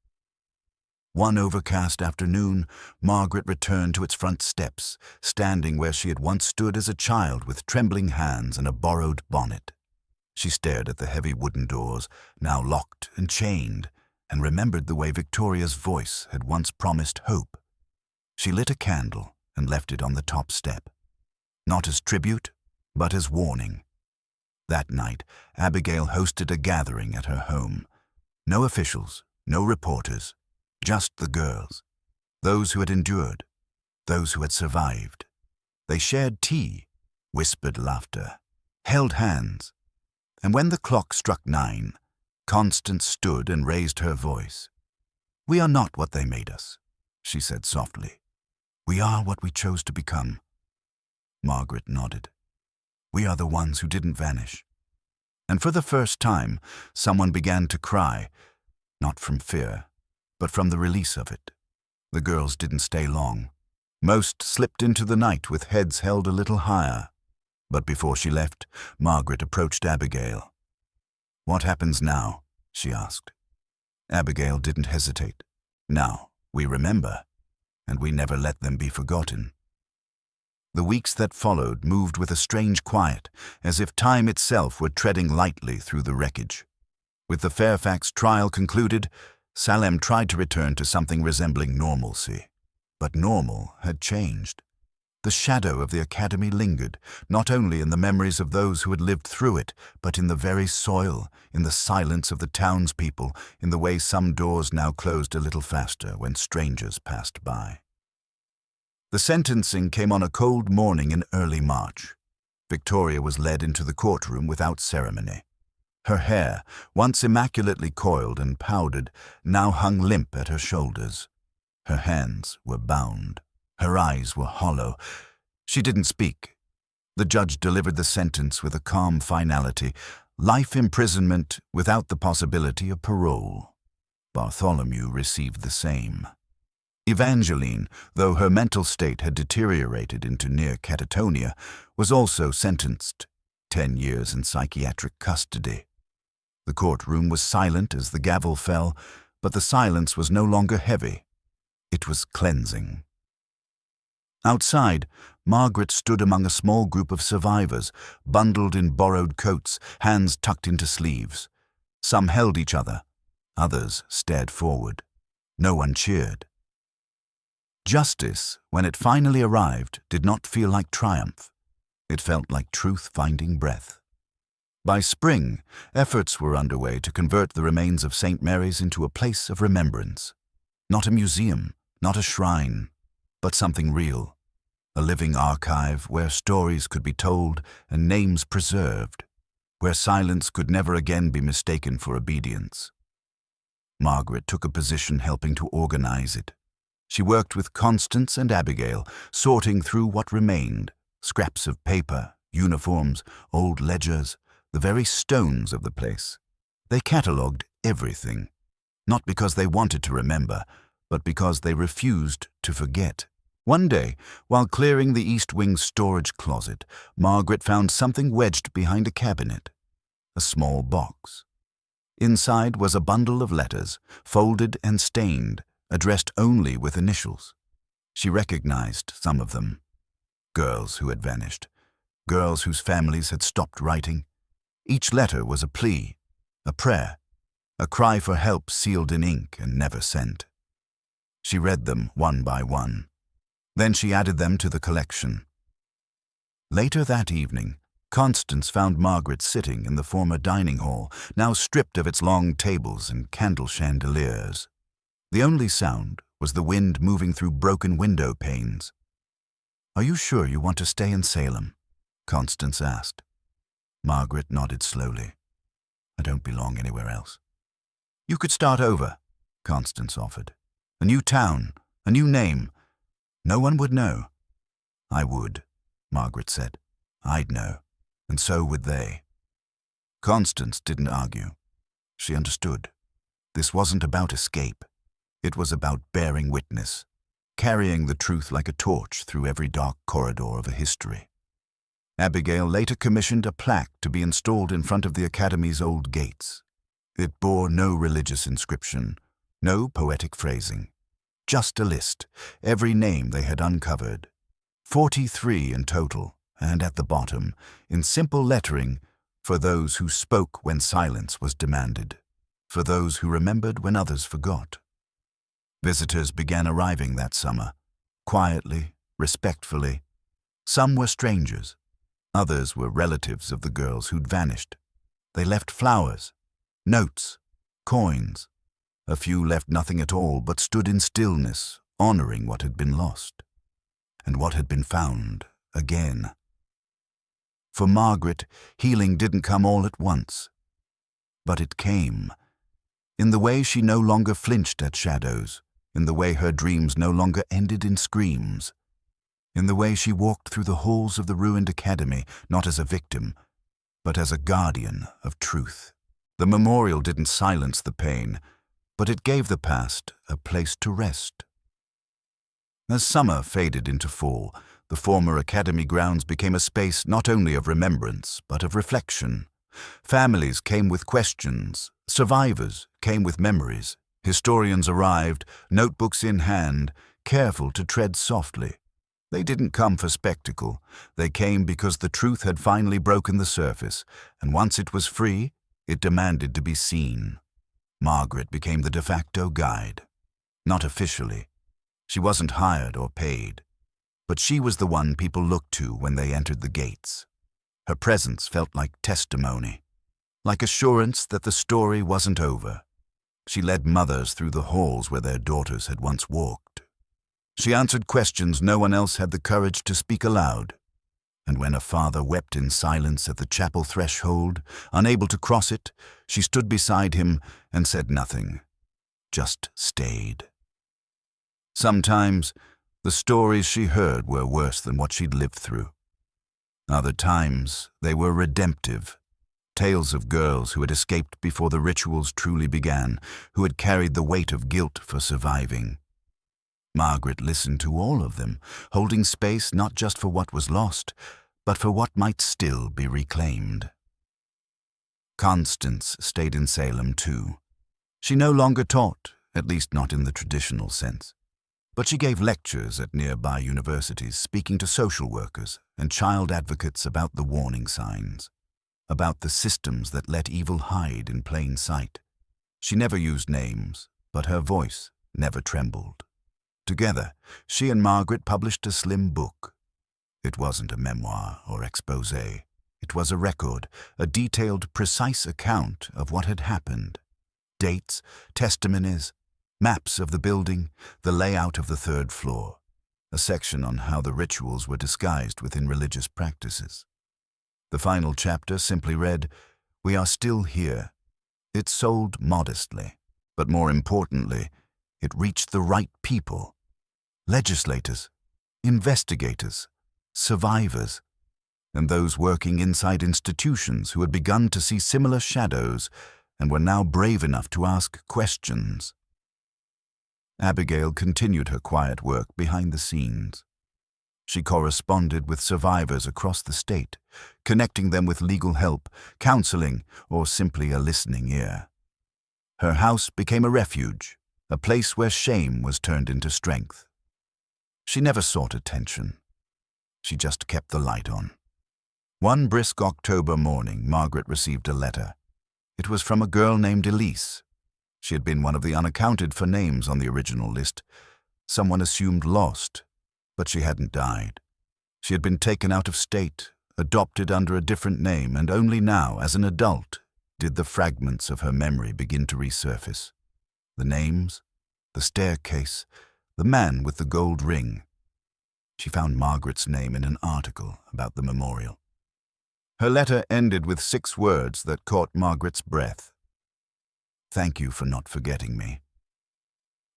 One overcast afternoon, Margaret returned to its front steps, standing where she had once stood as a child with trembling hands and a borrowed bonnet. She stared at the heavy wooden doors, now locked and chained, and remembered the way Victoria's voice had once promised hope. She lit a candle and left it on the top step, not as tribute, but as warning. That night, Abigail hosted a gathering at her home. No officials, no reporters, just the girls, those who had endured, those who had survived. They shared tea, whispered laughter, held hands, and when the clock struck 9, Constance stood and raised her voice. "We are not what they made us," she said softly. "We are what we chose to become." Margaret nodded. "We are the ones who didn't vanish." And for the first time, someone began to cry, not from fear, but from the release of it. The girls didn't stay long. Most slipped into the night with heads held a little higher. But before she left, Margaret approached Abigail. "What happens now?" she asked. Abigail didn't hesitate. "Now, we remember, and we never let them be forgotten." The weeks that followed moved with a strange quiet, as if time itself were treading lightly through the wreckage. With the Fairfax trial concluded, Salem tried to return to something resembling normalcy. But normal had changed. The shadow of the academy lingered, not only in the memories of those who had lived through it, but in the very soil, in the silence of the townspeople, in the way some doors now closed a little faster when strangers passed by. The sentencing came on a cold morning in early March. Victoria was led into the courtroom without ceremony. Her hair, once immaculately coiled and powdered, now hung limp at her shoulders. Her hands were bound. Her eyes were hollow. She didn't speak. The judge delivered the sentence with a calm finality: life imprisonment without the possibility of parole. Bartholomew received the same. Evangeline, though her mental state had deteriorated into near catatonia, was also sentenced 10 years in psychiatric custody. The courtroom was silent as the gavel fell, but the silence was no longer heavy. It was cleansing. Outside, Margaret stood among a small group of survivors, bundled in borrowed coats, hands tucked into sleeves. Some held each other. Others stared forward. No one cheered. Justice, when it finally arrived, did not feel like triumph. It felt like truth finding breath. By spring, efforts were underway to convert the remains of St. Mary's into a place of remembrance. Not a museum, not a shrine, but something real. A living archive where stories could be told and names preserved, where silence could never again be mistaken for obedience. Margaret took a position helping to organize it. She worked with Constance and Abigail, sorting through what remained: scraps of paper, uniforms, old ledgers, the very stones of the place. They catalogued everything, not because they wanted to remember, but because they refused to forget. One day, while clearing the East Wing's storage closet, Margaret found something wedged behind a cabinet: a small box. Inside was a bundle of letters, folded and stained, addressed only with initials. She recognized some of them. Girls who had vanished, girls whose families had stopped writing. Each letter was a plea, a prayer, a cry for help sealed in ink and never sent. She read them one by one. Then she added them to the collection. Later that evening, Constance found Margaret sitting in the former dining hall, now stripped of its long tables and candle chandeliers. The only sound was the wind moving through broken window panes. "Are you sure you want to stay in Salem?" Constance asked. Margaret nodded slowly. "I don't belong anywhere else." "You could start over," Constance offered. "A new town, a new name. No one would know. I would, Margaret said. I'd know, and so would they. Constance didn't argue. She understood. This wasn't about escape. It was about bearing witness, carrying the truth like a torch through every dark corridor of a history. Abigail later commissioned a plaque to be installed in front of the Academy's old gates. It bore no religious inscription, no poetic phrasing, just a list, every name they had uncovered. 43 in total, and at the bottom, in simple lettering, for those who spoke when silence was demanded, for those who remembered when others forgot. Visitors began arriving that summer, quietly, respectfully. Some were strangers. Others were relatives of the girls who'd vanished. They left flowers, notes, coins. A few left nothing at all, but stood in stillness, honoring what had been lost, and what had been found again. For Margaret, healing didn't come all at once, but it came. In the way she no longer flinched at shadows, in the way her dreams no longer ended in screams, in the way she walked through the halls of the ruined academy, not as a victim, but as a guardian of truth. The memorial didn't silence the pain, but it gave the past a place to rest. As summer faded into fall, the former academy grounds became a space not only of remembrance, but of reflection. Families came with questions, survivors came with memories. Historians arrived, notebooks in hand, careful to tread softly. They didn't come for spectacle. They came because the truth had finally broken the surface, and once it was free, it demanded to be seen. Margaret became the de facto guide. Not officially. She wasn't hired or paid. But she was the one people looked to when they entered the gates. Her presence felt like testimony, like assurance that the story wasn't over. She led mothers through the halls where their daughters had once walked. She answered questions no one else had the courage to speak aloud. And when a father wept in silence at the chapel threshold, unable to cross it, she stood beside him and said nothing, just stayed. Sometimes, the stories she heard were worse than what she'd lived through. Other times, they were redemptive. Tales of girls who had escaped before the rituals truly began, who had carried the weight of guilt for surviving. Margaret listened to all of them, holding space not just for what was lost, but for what might still be reclaimed. Constance stayed in Salem too. She no longer taught, at least not in the traditional sense. But she gave lectures at nearby universities, speaking to social workers and child advocates about the warning signs, about the systems that let evil hide in plain sight. She never used names, but her voice never trembled. Together, she and Margaret published a slim book. It wasn't a memoir or exposé. It was a record, a detailed, precise account of what had happened. Dates, testimonies, maps of the building, the layout of the third floor, a section on how the rituals were disguised within religious practices. The final chapter simply read, "We are still here." It sold modestly, but more importantly, it reached the right people. Legislators, investigators, survivors, and those working inside institutions who had begun to see similar shadows and were now brave enough to ask questions. Abigail continued her quiet work behind the scenes. She corresponded with survivors across the state, connecting them with legal help, counseling, or simply a listening ear. Her house became a refuge, a place where shame was turned into strength. She never sought attention. She just kept the light on. One brisk October morning, Margaret received a letter. It was from a girl named Elise. She had been one of the unaccounted-for names on the original list. Someone assumed lost, but she hadn't died. She had been taken out of state, adopted under a different name, and only now, as an adult, did the fragments of her memory begin to resurface. The names, the staircase, the man with the gold ring. She found Margaret's name in an article about the memorial. Her letter ended with 6 words that caught Margaret's breath. "Thank you for not forgetting me."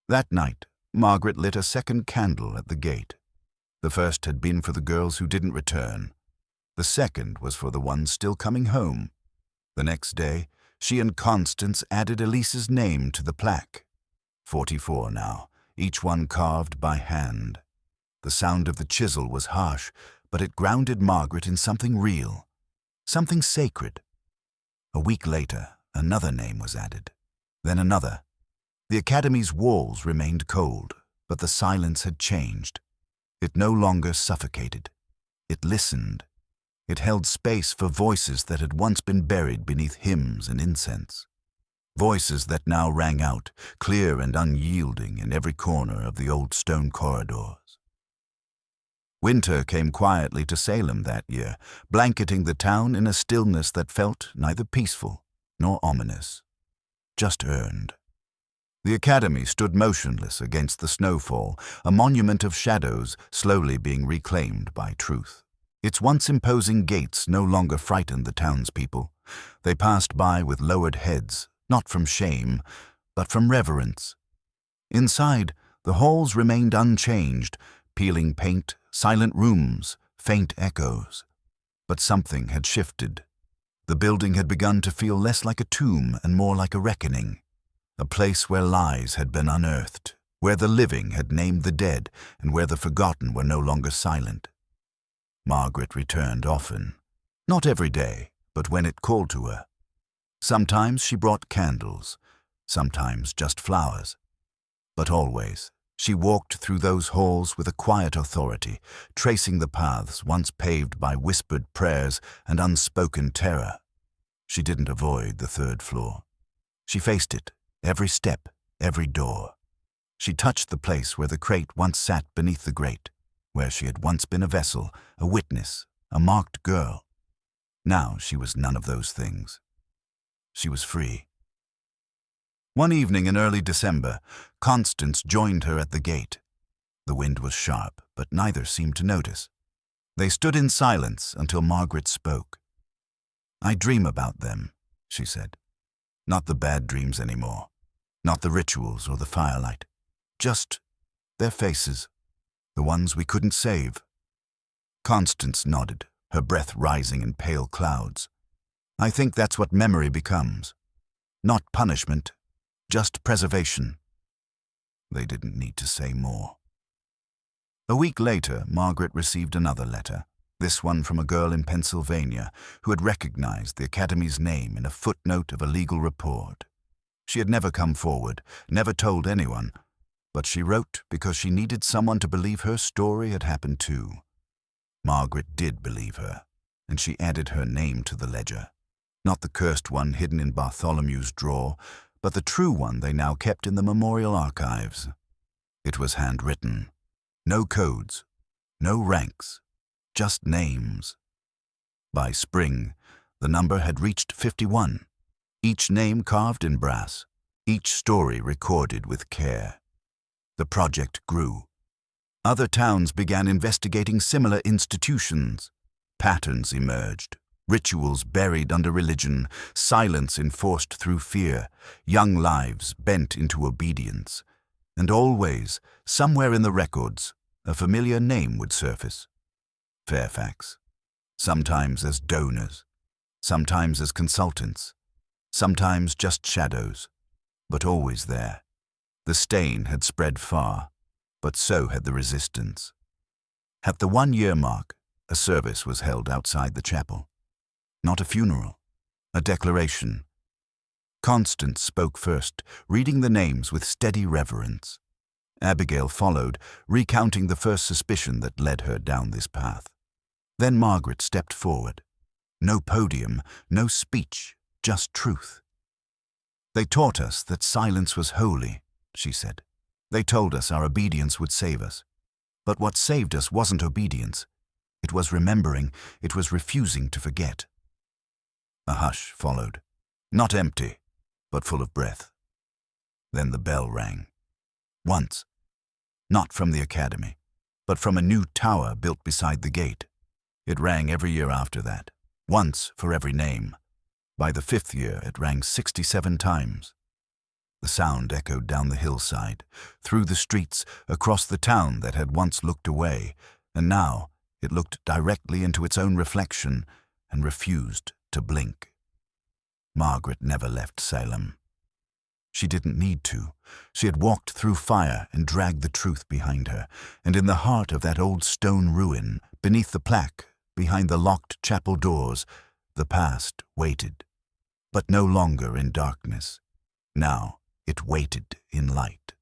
That night, Margaret lit a second candle at the gate. The first had been for the girls who didn't return. The second was for the ones still coming home. The next day, she and Constance added Elise's name to the plaque. 44 now, each one carved by hand. The sound of the chisel was harsh, but it grounded Margaret in something real, something sacred. A week later, another name was added, then another. The academy's walls remained cold, but the silence had changed. It no longer suffocated. It listened. It held space for voices that had once been buried beneath hymns and incense. Voices that now rang out, clear and unyielding, in every corner of the old stone corridors. Winter came quietly to Salem that year, blanketing the town in a stillness that felt neither peaceful nor ominous, just earned. The academy stood motionless against the snowfall, a monument of shadows slowly being reclaimed by truth. Its once imposing gates no longer frightened the townspeople. They passed by with lowered heads, not from shame, but from reverence. Inside, the halls remained unchanged, peeling paint, silent rooms, faint echoes. But something had shifted. The building had begun to feel less like a tomb and more like a reckoning, a place where lies had been unearthed, where the living had named the dead, and where the forgotten were no longer silent. Margaret returned often, not every day, but when it called to her. Sometimes she brought candles, sometimes just flowers. But always, she walked through those halls with a quiet authority, tracing the paths once paved by whispered prayers and unspoken terror. She didn't avoid the third floor. She faced it, every step, every door. She touched the place where the crate once sat beneath the grate, where she had once been a vessel, a witness, a marked girl. Now she was none of those things. She was free. One evening in early December, Constance joined her at the gate. The wind was sharp, but neither seemed to notice. They stood in silence until Margaret spoke. "I dream about them," she said. "Not the bad dreams anymore, not the rituals or the firelight, just their faces, the ones we couldn't save." Constance nodded, her breath rising in pale clouds. "I think that's what memory becomes. Not punishment, just preservation." They didn't need to say more. A week later, Margaret received another letter, this one from a girl in Pennsylvania who had recognized the academy's name in a footnote of a legal report. She had never come forward, never told anyone, but she wrote because she needed someone to believe her story had happened too. Margaret did believe her, and she added her name to the ledger. Not the cursed one hidden in Bartholomew's drawer, but the true one they now kept in the memorial archives. It was handwritten. No codes, no ranks, just names. By spring, the number had reached 51, each name carved in brass, each story recorded with care. The project grew. Other towns began investigating similar institutions. Patterns emerged. Rituals buried under religion, silence enforced through fear, young lives bent into obedience. And always, somewhere in the records, a familiar name would surface. Fairfax. Sometimes as donors, sometimes as consultants, sometimes just shadows, but always there. The stain had spread far, but so had the resistance. At the 1-year mark, a service was held outside the chapel. Not a funeral, a declaration. Constance spoke first, reading the names with steady reverence. Abigail followed, recounting the first suspicion that led her down this path. Then Margaret stepped forward. No podium, no speech, just truth. "They taught us that silence was holy," she said. "They told us our obedience would save us. But what saved us wasn't obedience. It was remembering, it was refusing to forget." A hush followed, not empty, but full of breath. Then the bell rang. Once. Not from the academy, but from a new tower built beside the gate. It rang every year after that, once for every name. By the 5th year, it rang 67 times. The sound echoed down the hillside, through the streets, across the town that had once looked away, and now it looked directly into its own reflection and refused to blink. Margaret never left Salem. She didn't need to. She had walked through fire and dragged the truth behind her, and in the heart of that old stone ruin, beneath the plaque, behind the locked chapel doors, the past waited. But no longer in darkness. Now it waited in light.